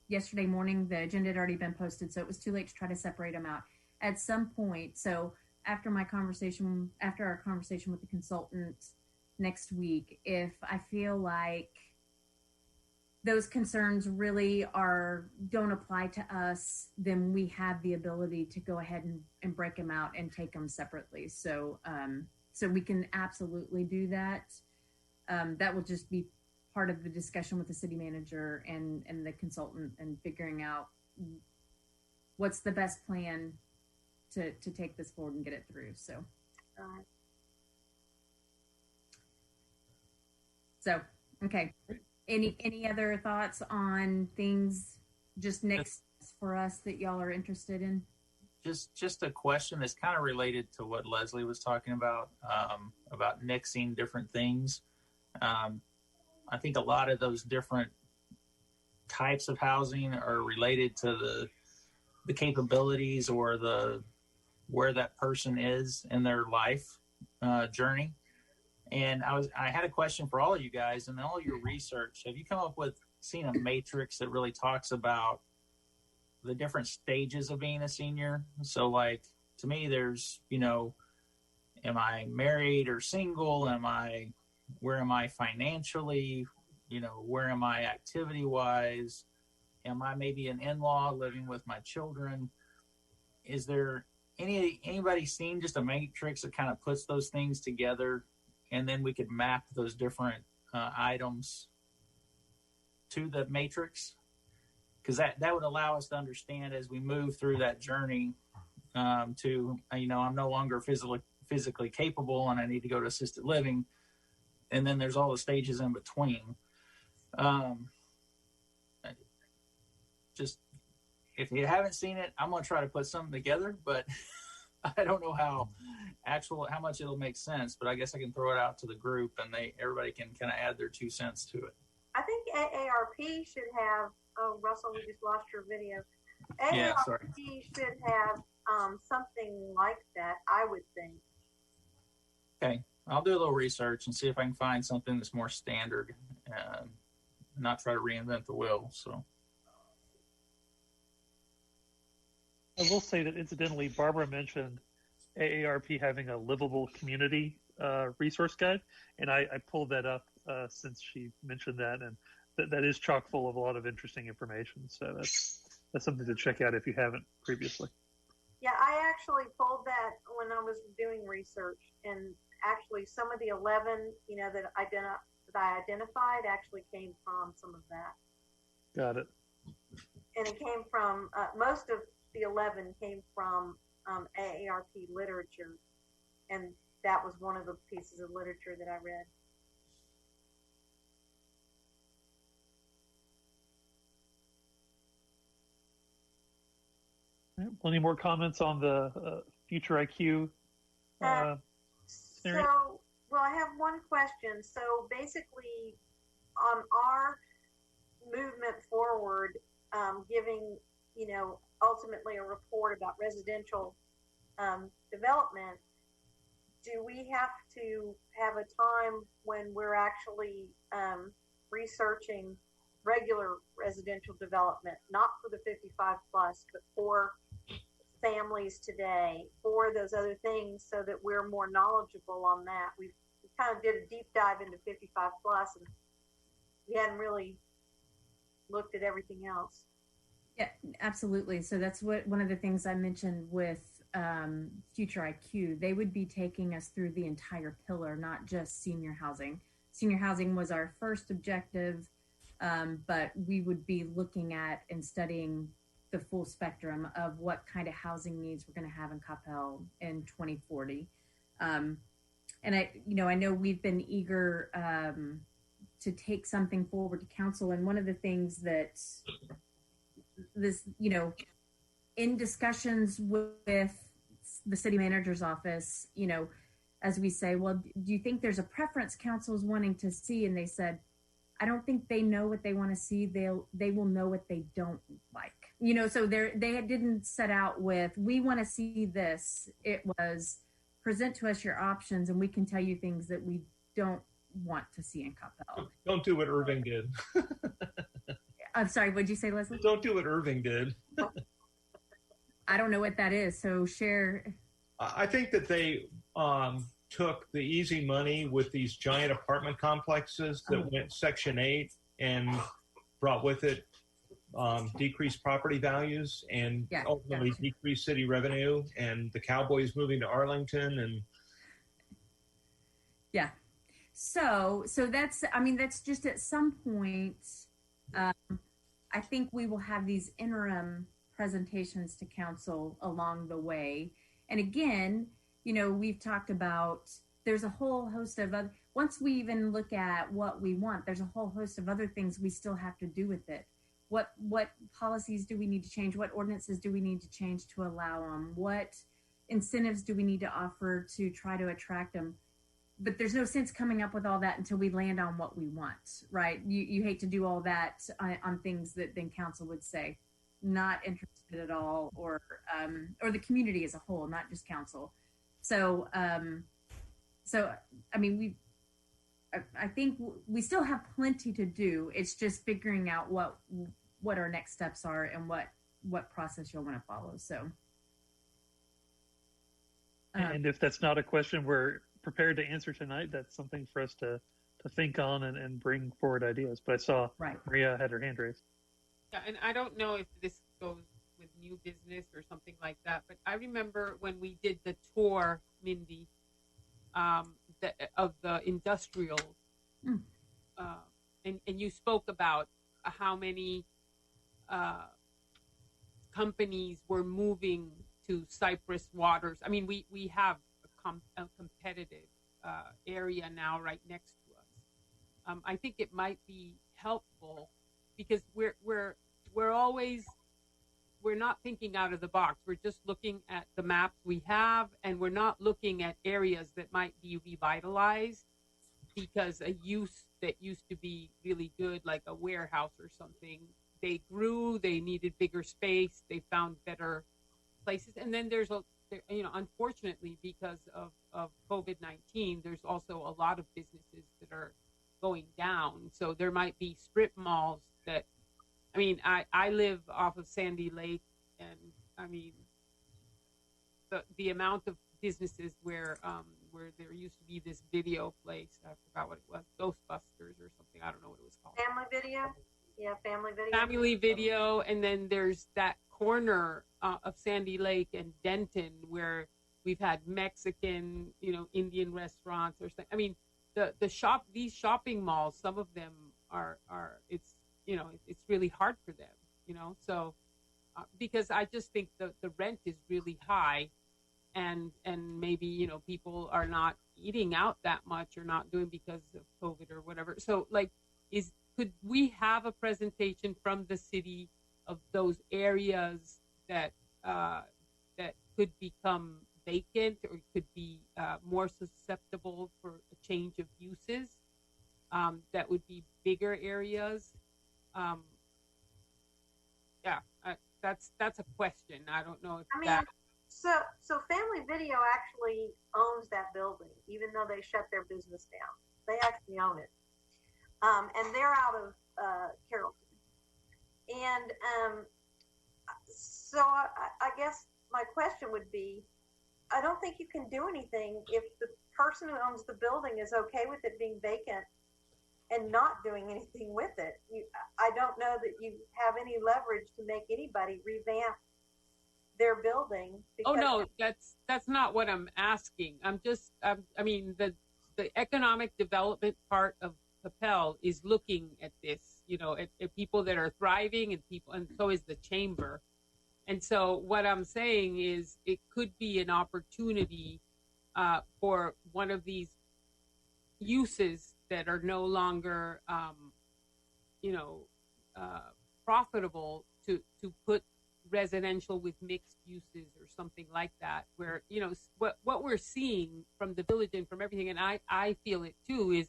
yesterday morning. The agenda had already been posted, so it was too late to try to separate them out. At some point, so after our conversation with the consultant next week, if I feel like those concerns really don't apply to us, then we have the ability to go ahead and break them out and take them separately. So, so we can absolutely do that. That will just be part of the discussion with the city manager and the consultant, and figuring out what's the best plan to take this forward and get it through. So, so okay. Any other thoughts on things just next for us that y'all are interested in?
Just a question that's kind of related to what Leslie was talking about nixing different things. I think a lot of those different types of housing are related to the capabilities or where that person is in their life journey. And I had a question for all of you guys, and all your research. Have you seen a matrix that really talks about the different stages of being a senior? So, like, to me, there's, am I married or single? Where am I financially? where am I activity wise? Am I maybe an in-law living with my children? Is there anybody seen just a matrix that kind of puts those things together, and then we could map those different items to the matrix? Because that would allow us to understand as we move through that journey to, I'm no longer physically capable and I need to go to assisted living. And then there's all the stages in between. Just if you haven't seen it, I'm going to try to put something together, but I don't know how much it'll make sense, but I guess I can throw it out to the group and everybody can kind of add their 2 cents to it.
I think AARP should have, oh, Russell, we just lost your video.
Yeah,
AARP
sorry.
should have something like that, I would think.
Okay. I'll do a little research and see if I can find something that's more standard and not try to reinvent the wheel. So
I will say that incidentally, Barbara mentioned AARP having a livable community resource guide, and I pulled that up since she mentioned that, and that is chock full of a lot of interesting information. So that's something to check out if you haven't previously.
Yeah, I actually pulled that when I was doing research, and actually some of the 11, that I identified actually came from some of that.
Got it.
And it came from, most of the 11 came from AARP literature, and that was one of the pieces of literature that I read.
Any more comments on the future IQ?
So, well, I have one question. So basically, on our movement forward, giving, ultimately a report about residential development, do we have to have a time when we're actually researching regular residential development, not for the 55 plus, but for families today, for those other things, so that we're more knowledgeable on that? We kind of did a deep dive into 55 plus, and we hadn't really looked at everything else.
Yeah, absolutely. So that's one of the things I mentioned with Future IQ. They would be taking us through the entire pillar, not just senior housing. Senior housing was our first objective, but we would be looking at and studying the full spectrum of what kind of housing needs we're going to have in Coppell in 2040. And I know we've been eager to take something forward to council. And one of the things that this, in discussions with the city manager's office, as we say, well, do you think there's a preference council's wanting to see? And they said, I don't think they know what they want to see. They will know what they don't like. So they didn't set out with, we want to see this. It was, present to us your options, and we can tell you things that we don't want to see in Coppell.
Don't do what Irving did.
I'm sorry, what'd you say, Leslie?
Don't do what Irving did.
I don't know what that is, so share.
I think that they took the easy money with these giant apartment complexes that went Section 8 and brought with it decreased property values and ultimately decreased city revenue, and the Cowboys moving to Arlington. And
yeah, so that's just at some point, I think we will have these interim presentations to council along the way. And again, we've talked about, there's a whole host of other, once we even look at what we want, there's a whole host of other things we still have to do with it. What policies do we need to change? What ordinances do we need to change to allow them? What incentives do we need to offer to try to attract them? But there's no sense coming up with all that until we land on what we want, right? You hate to do all that on things that then council would say, not interested at all, or the community as a whole, not just council. So I mean, I think we still have plenty to do. It's just figuring out what our next steps are and what process you'll want to follow. So,
and if that's not a question we're prepared to answer tonight, that's something for us to think on and bring forward ideas. But I saw
Right.
Maria had her hand raised.
Yeah, and I don't know if this goes with new business or something like that, but I remember when we did the tour, Mindy, of the industrial, and you spoke about how many companies were moving to Cypress waters. I mean, we have a competitive area now right next to us. I think it might be helpful because we're not thinking out of the box. We're just looking at the maps we have, and we're not looking at areas that might be revitalized because a use that used to be really good, like a warehouse or something, they grew, they needed bigger space, they found better places. And then there's unfortunately, because of COVID-19, there's also a lot of businesses that are going down. So there might be strip malls that, I mean, I live off of Sandy Lake, and I mean, the amount of businesses where there used to be this video place, I forgot what it was, Ghostbusters or something, I don't know what it was called.
Family Video? Yeah, Family Video.
Family Video, and then there's that corner of Sandy Lake and Denton where we've had Mexican, Indian restaurants or something. I mean, these shopping malls, some of them are it's really hard for them, so because I just think the rent is really high, and maybe people are not eating out that much or not doing because of COVID or whatever. So could we have a presentation from the city of those areas that could become vacant or could be more susceptible for a change of uses? That would be bigger areas. That's a question. I don't know if that.
So Family Video actually owns that building, even though they shut their business down. They actually own it, and they're out of Carrollton. And so I guess my question would be, I don't think you can do anything if the person who owns the building is okay with it being vacant and not doing anything with it. I don't know that you have any leverage to make anybody revamp their building.
Oh no, that's not what I'm asking. I'm just, I mean, the economic development part of Coppell is looking at this, at people that are thriving and so is the chamber. And so what I'm saying is it could be an opportunity for one of these uses that are no longer, profitable to put residential with mixed uses or something like that, where, what we're seeing from the village and from everything, and I feel it too, is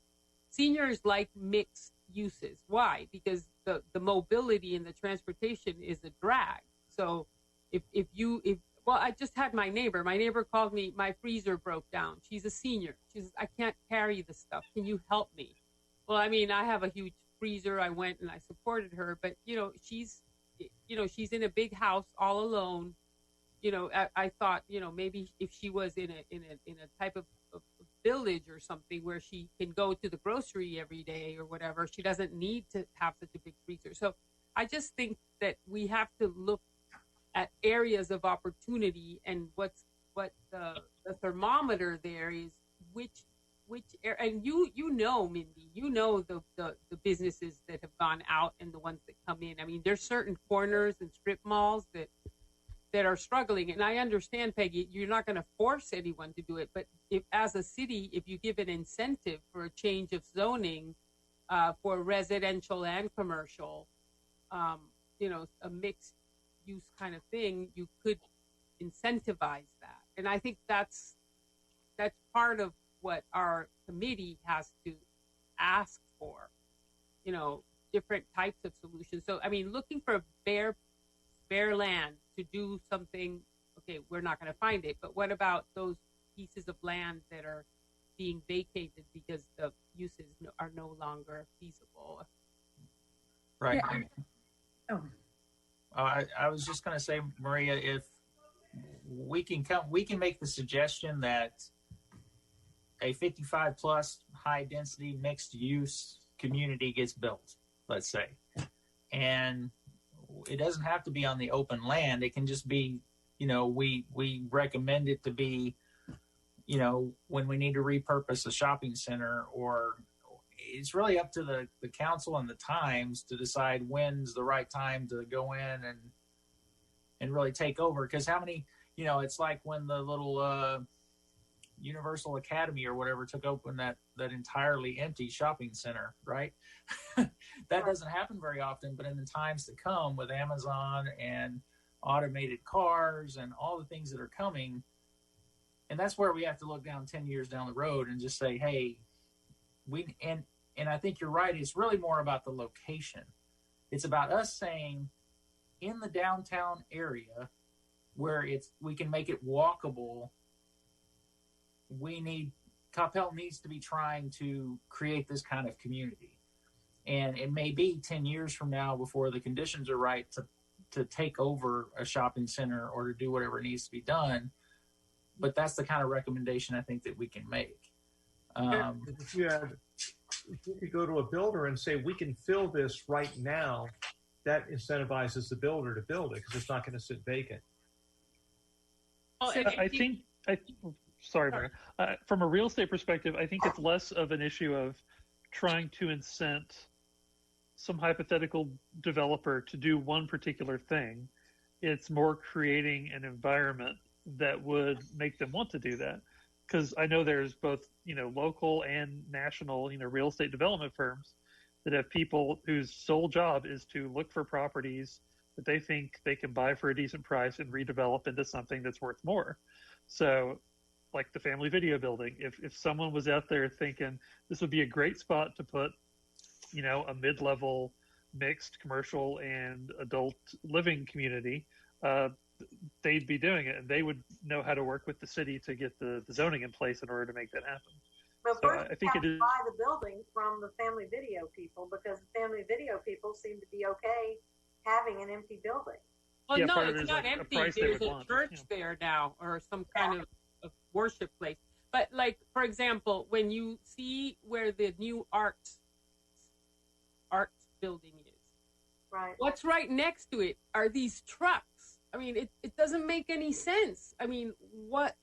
seniors like mixed uses. Why? Because the mobility and the transportation is a drag. So well, I just had my neighbor called me, my freezer broke down. She's a senior. She says, I can't carry the stuff. Can you help me? Well, I mean, I have a huge freezer. I went and I supported her, but she's in a big house all alone. I thought, maybe if she was in a type of village or something where she can go to the grocery every day or whatever, she doesn't need to have such a big freezer. So I just think that we have to look at areas of opportunity, and what the thermometer there is, which and Mindy, the businesses that have gone out and the ones that come in. I mean, there's certain corners and strip malls that are struggling, and I understand, Peggy, you're not going to force anyone to do it, but if as a city, if you give an incentive for a change of zoning for residential and commercial, a mixed use kind of thing, you could incentivize that. And I think that's part of what our committee has to ask for, different types of solutions. So, I mean, looking for bare land to do something, okay, we're not going to find it, but what about those pieces of land that are being vacated because the uses are no longer feasible?
Right.
Yeah.
I was just going to say, Maria, if we can make the suggestion that a 55 plus high density mixed use community gets built, let's say. And it doesn't have to be on the open land. It can just be, we recommend it to be, when we need to repurpose a shopping center, or it's really up to the council and the times to decide when's the right time to go in and really take over. Because how many, it's like when the little Universal Academy or whatever took open that entirely empty shopping center, right? That doesn't happen very often, but in the times to come with Amazon and automated cars and all the things that are coming, and that's where we have to look down 10 years down the road and just say, hey, and I think you're right. It's really more about the location. It's about us saying in the downtown area where we can make it walkable. Coppell needs to be trying to create this kind of community. And it may be 10 years from now before the conditions are right to take over a shopping center or to do whatever needs to be done. But that's the kind of recommendation I think that we can make.
If you could go to a builder and say, we can fill this right now, that incentivizes the builder to build it because it's not going to sit vacant.
Sorry, Mary. From a real estate perspective, I think it's less of an issue of trying to incent some hypothetical developer to do one particular thing. It's more creating an environment that would make them want to do that. Because I know there's both, local and national, real estate development firms that have people whose sole job is to look for properties that they think they can buy for a decent price and redevelop into something that's worth more. So, like the family video building, if someone was out there thinking this would be a great spot to put, a mid-level mixed commercial and adult living community, they'd be doing it, and they would know how to work with the city to get the zoning in place in order to make that happen.
But
So
first,
I think
you have
it
to
is.
buy the building from the family video people, because the family video people seem to be okay having an empty building.
Well,
Yeah,
no,
part of it
it's
is
not
like a
empty.
price they
There's
would
a
want,
church there now, or some kind of worship place. But like, for example, when you see where the new arts building is,
Right.
what's right next to it are these trucks. I mean, it doesn't make any sense. I mean, what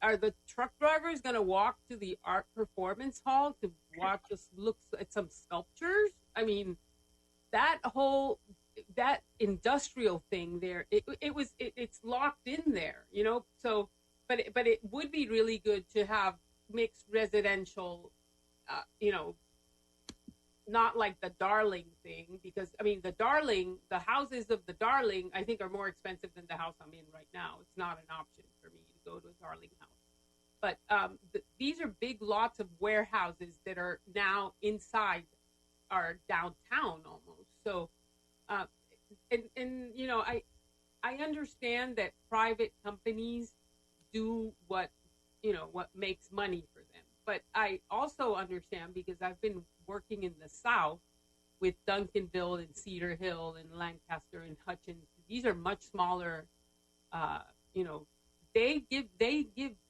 are the truck drivers going to walk to the art performance hall to watch us look at some sculptures? I mean, that industrial thing there, it's locked in there, so, but it would be really good to have mixed residential, not like the Darling thing, because I mean, the houses of the Darling, I think, are more expensive than the house I'm in right now. It's not an option for me to go to a Darling house. But these are big lots of warehouses that are now inside our downtown almost. So, I understand that private companies do what makes money for them. But I also understand, because I've been working in the South with Duncanville and Cedar Hill and Lancaster and Hutchins. These are much smaller, they give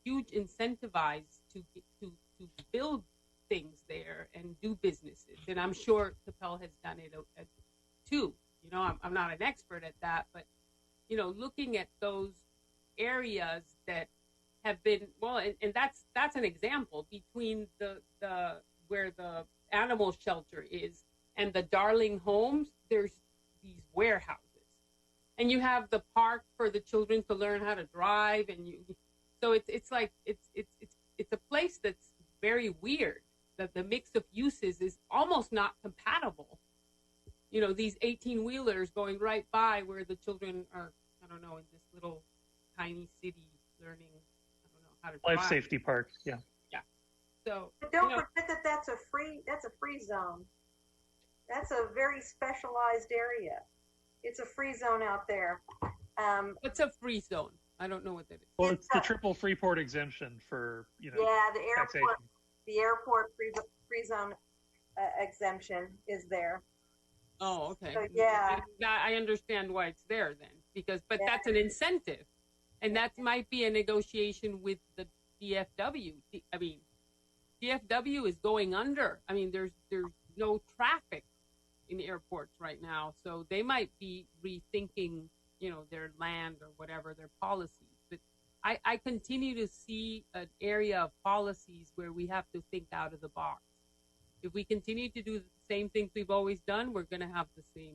huge incentivize to build things there and do businesses. And I'm sure Coppell has done it too. I'm not an expert at that, but, looking at those areas that have been, and that's an example between the where the animal shelter is and the Darling homes. There's these warehouses, and you have the park for the children to learn how to drive, and so it's like it's a place that's very weird, that the mix of uses is almost not compatible. These 18-wheelers going right by where the children are, I don't know, in this little tiny city learning, I don't know how to drive.
Life safety park, yeah.
So,
But don't forget that that's a free zone. That's a very specialized area. It's a free zone out there.
What's a free zone? I don't know what that is.
Well, it's the triple Freeport exemption for,
the
taxation.
airport free zone exemption is there.
Oh, okay.
So, yeah.
I understand why it's there then, but that's an incentive, and that might be a negotiation with the DFW. I mean, DFW is going under. I mean, there's no traffic in airports right now, so they might be rethinking, their land or whatever, their policies. But I continue to see an area of policies where we have to think out of the box. If we continue to do the same things we've always done, we're going to have the same.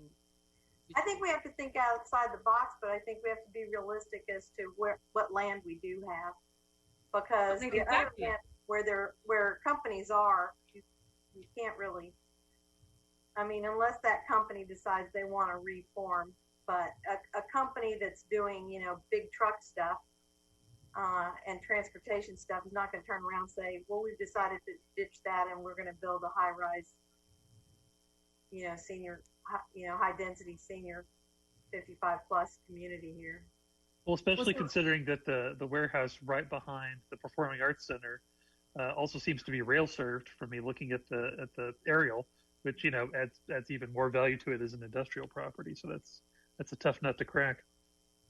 I think we have to think outside the box, but I think we have to be realistic as to what land we do have, because the other land where companies are, you can't really. I mean, unless that company decides they want to reform, but a company that's doing big truck stuff and transportation stuff is not going to turn around and say, well, we've decided to ditch that and we're going to build a high-rise, senior, high-density senior 55-plus community here.
Well, especially considering that the warehouse right behind the Performing Arts Center also seems to be rail served. For me, looking at the aerial, which adds even more value to it as an industrial property. So that's a tough nut to crack.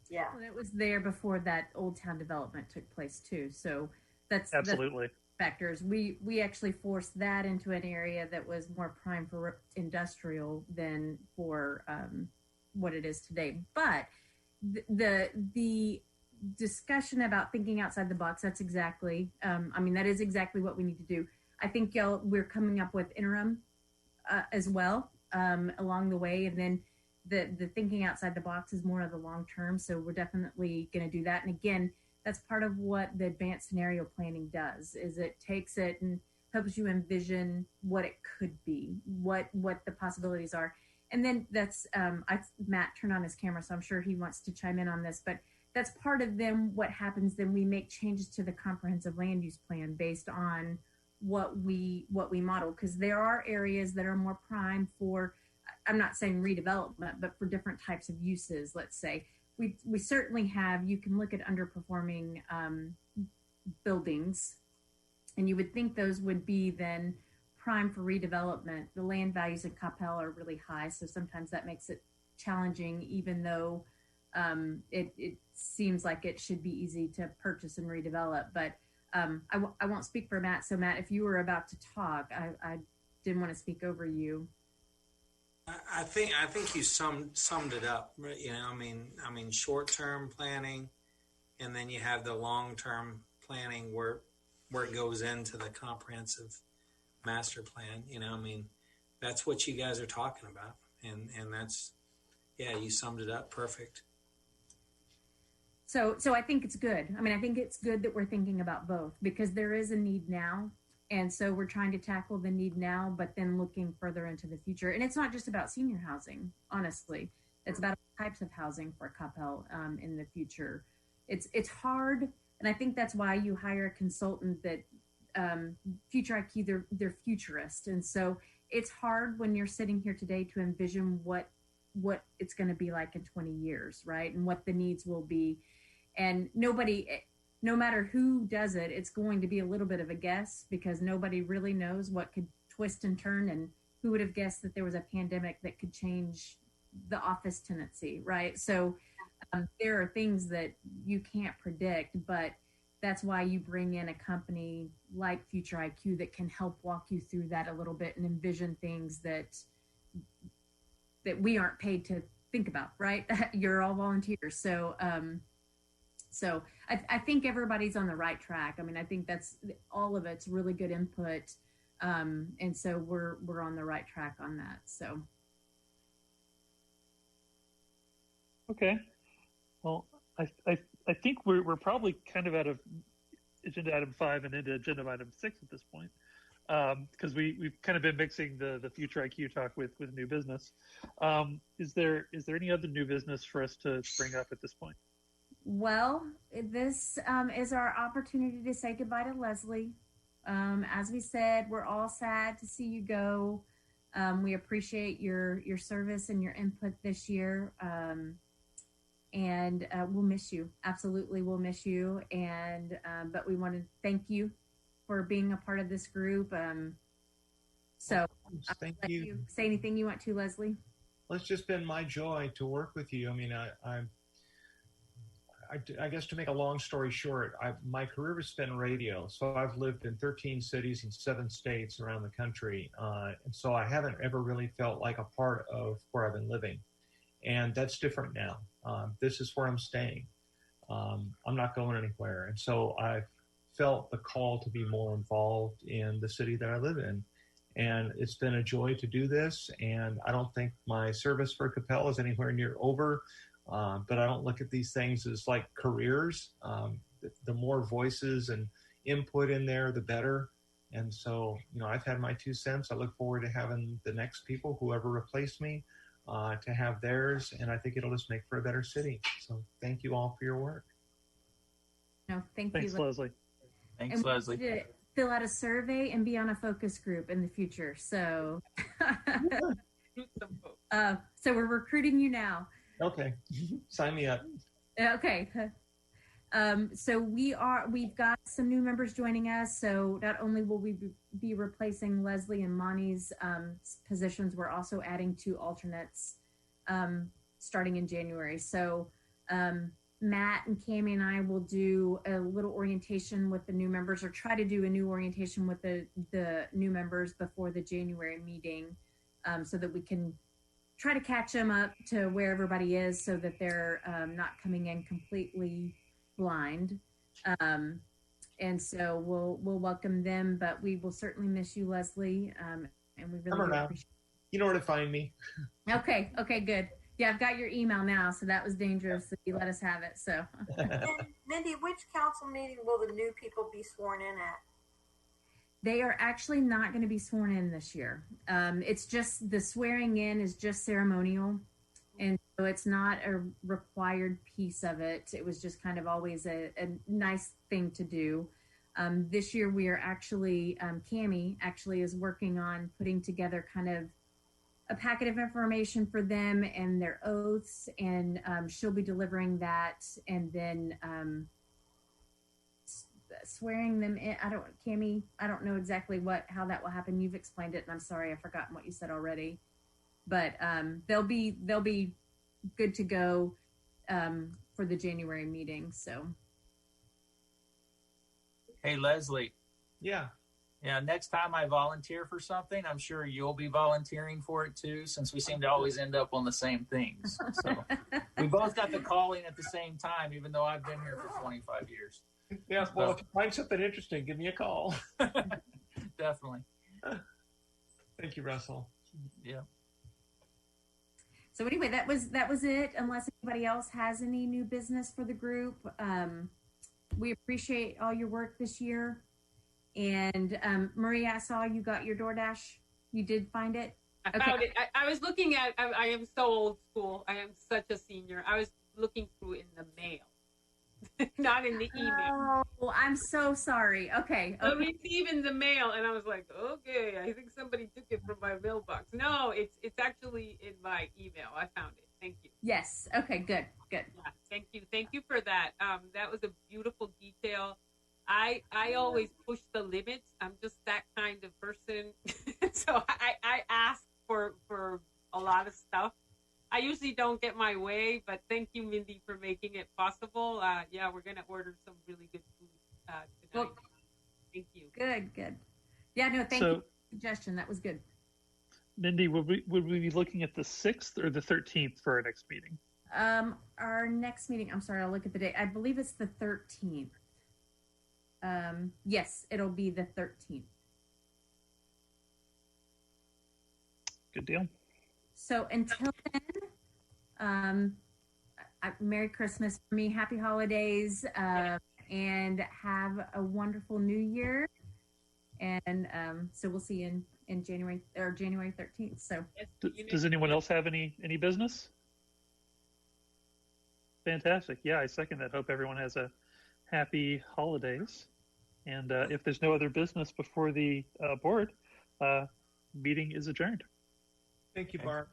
Yeah,
well, it was there before that Old Town development took place too. So that's
absolutely
factors. We actually forced that into an area that was more prime for industrial than for what it is today. But the discussion about thinking outside the box, that's exactly, that is exactly what we need to do. I think we're coming up with interim as well along the way. And then the thinking outside the box is more of the long term. So we're definitely going to do that. And again, that's part of what the advanced scenario planning does, is it takes it and helps you envision what it could be, what the possibilities are. And then that's, Matt turned on his camera, so I'm sure he wants to chime in on this, but that's part of then what happens. Then we make changes to the comprehensive land use plan based on what we model, because there are areas that are more prime for, I'm not saying redevelopment, but for different types of uses. Let's say we certainly have, you can look at underperforming buildings, and you would think those would be then prime for redevelopment. The land values in Coppell are really high, so sometimes that makes it challenging, even though it seems like it should be easy to purchase and redevelop. But I won't speak for Matt. So Matt, if you were about to talk, I didn't want to speak over you.
I think you summed it up. I mean, short-term planning, and then you have the long-term planning where it goes into the comprehensive master plan. That's what you guys are talking about, and that's, you summed it up perfect.
So I think it's good. I think it's good that we're thinking about both, because there is a need now. And so we're trying to tackle the need now, but then looking further into the future. And it's not just about senior housing, honestly. It's about types of housing for Coppell in the future. It's hard, and I think that's why you hire a consultant that Future IQ, they're futurist. And so it's hard when you're sitting here today to envision what it's going to be like in 20 years, right? And what the needs will be. And no matter who does it, it's going to be a little bit of a guess, because nobody really knows what could twist and turn, and who would have guessed that there was a pandemic that could change the office tenancy, right? So there are things that you can't predict, but that's why you bring in a company like Future IQ that can help walk you through that a little bit and envision things that we aren't paid to think about, right? You're all volunteers. So I think everybody's on the right track. I think that's all of it's really good input. And so we're on the right track on that. So.
Okay. Well, I think we're probably kind of out of agenda item 5 and into agenda item 6 at this point. Because we've kind of been mixing the Future IQ talk with new business. Is there any other new business for us to bring up at this point?
Well, this is our opportunity to say goodbye to Leslie. As we said, we're all sad to see you go. We appreciate your service and your input this year. And we'll miss you. Absolutely, we'll miss you. And but we want to thank you for being a part of this group. So
thank
let
you.
Say anything you want to, Leslie.
Well, it's just been my joy to work with you. I guess to make a long story short, my career has been radio. So I've lived in 13 cities in 7 states around the country. And so I haven't ever really felt like a part of where I've been living. And that's different now. This is where I'm staying. I'm not going anywhere. And so I've felt the call to be more involved in the city that I live in. And it's been a joy to do this. And I don't think my service for Coppell is anywhere near over. But I don't look at these things as like careers. The more voices and input in there, the better. And so, I've had my 2 cents. I look forward to having the next people, whoever replaced me, to have theirs. And I think it'll just make for a better city. So thank you all for your work.
No, thanks,
Leslie.
Thanks, Leslie.
To fill out a survey and be on a focus group in the future. So, so we're recruiting you now.
Okay. Sign me up.
Okay. So we've got some new members joining us. So not only will we be replacing Leslie and Monty's positions, we're also adding 2 alternates starting in January. So Matt and Cammie and I will do a little orientation with the new members, or try to do a new orientation with the new members before the January meeting, so that we can try to catch them up to where everybody is, so that they're not coming in completely blind. And so we'll welcome them, but we will certainly miss you, Leslie. And we really appreciate it.
You know where to find me.
Okay, good. Yeah, I've got your email now, so that was dangerous that you let us have it. So,
Mindy, which council meeting will the new people be sworn in at?
they are actually not going to be sworn in this year. It's just the swearing in is just ceremonial, and so it's not a required piece of it. It was just kind of always a nice thing to do. This year we are actually, Cammie actually is working on putting together kind of a packet of information for them and their oaths, and she'll be delivering that, and then swearing them in. Cammie, I don't know exactly how that will happen. You've explained it, and I'm sorry, I've forgotten what you said already. But they'll be good to go for the January meeting. So.
Hey, Leslie.
Yeah.
Yeah, next time I volunteer for something, I'm sure you'll be volunteering for it too, since we seem to always end up on the same things. So we both got the calling at the same time, even though I've been here for 25 years.
Yeah, well, if you find something interesting, give me a call.
Definitely.
Thank you, Russell.
Yeah.
So anyway, that was it. Unless anybody else has any new business for the group, we appreciate all your work this year. And Maria, I saw you got your DoorDash. You did find it?
I found it. I was looking at, I am so old school. I am such a senior. I was looking through in the mail, not in the email.
Oh, I'm so sorry. Okay.
So it's even the mail. And I was like, okay, I think somebody took it from my mailbox. No, it's actually in my email. I found it. Thank you.
Yes. Okay, good.
Yeah, thank you. Thank you for that. That was a beautiful detail. I always push the limits. I'm just that kind of person. So I ask for a lot of stuff. I usually don't get my way, but thank you, Mindy, for making it possible. Yeah, we're going to order some really good food tonight. Well, thank you.
Good. Yeah, no, thank you for the suggestion. That was good.
Mindy, would we be looking at the 6th or the 13th for our next meeting?
Our next meeting, I'm sorry, I'll look at the date. I believe it's the 13th. Yes, it'll be the 13th.
Good deal.
So until then, Merry Christmas for me, Happy Holidays, and have a wonderful New Year. And so we'll see you in January 13th. So
does anyone else have any business? Fantastic. Yeah, I second that. Hope everyone has a happy holidays. And if there's no other business before the board, meeting is adjourned.
Thank you, Barb.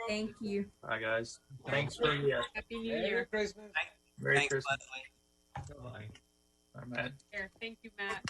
Thank you.
Bye, guys. Thanks for the
Happy New Year.
Merry Christmas.
Merry
Thanks,
Christmas.
Leslie.
Bye-bye.
Bye, Matt.
Thank you, Matt.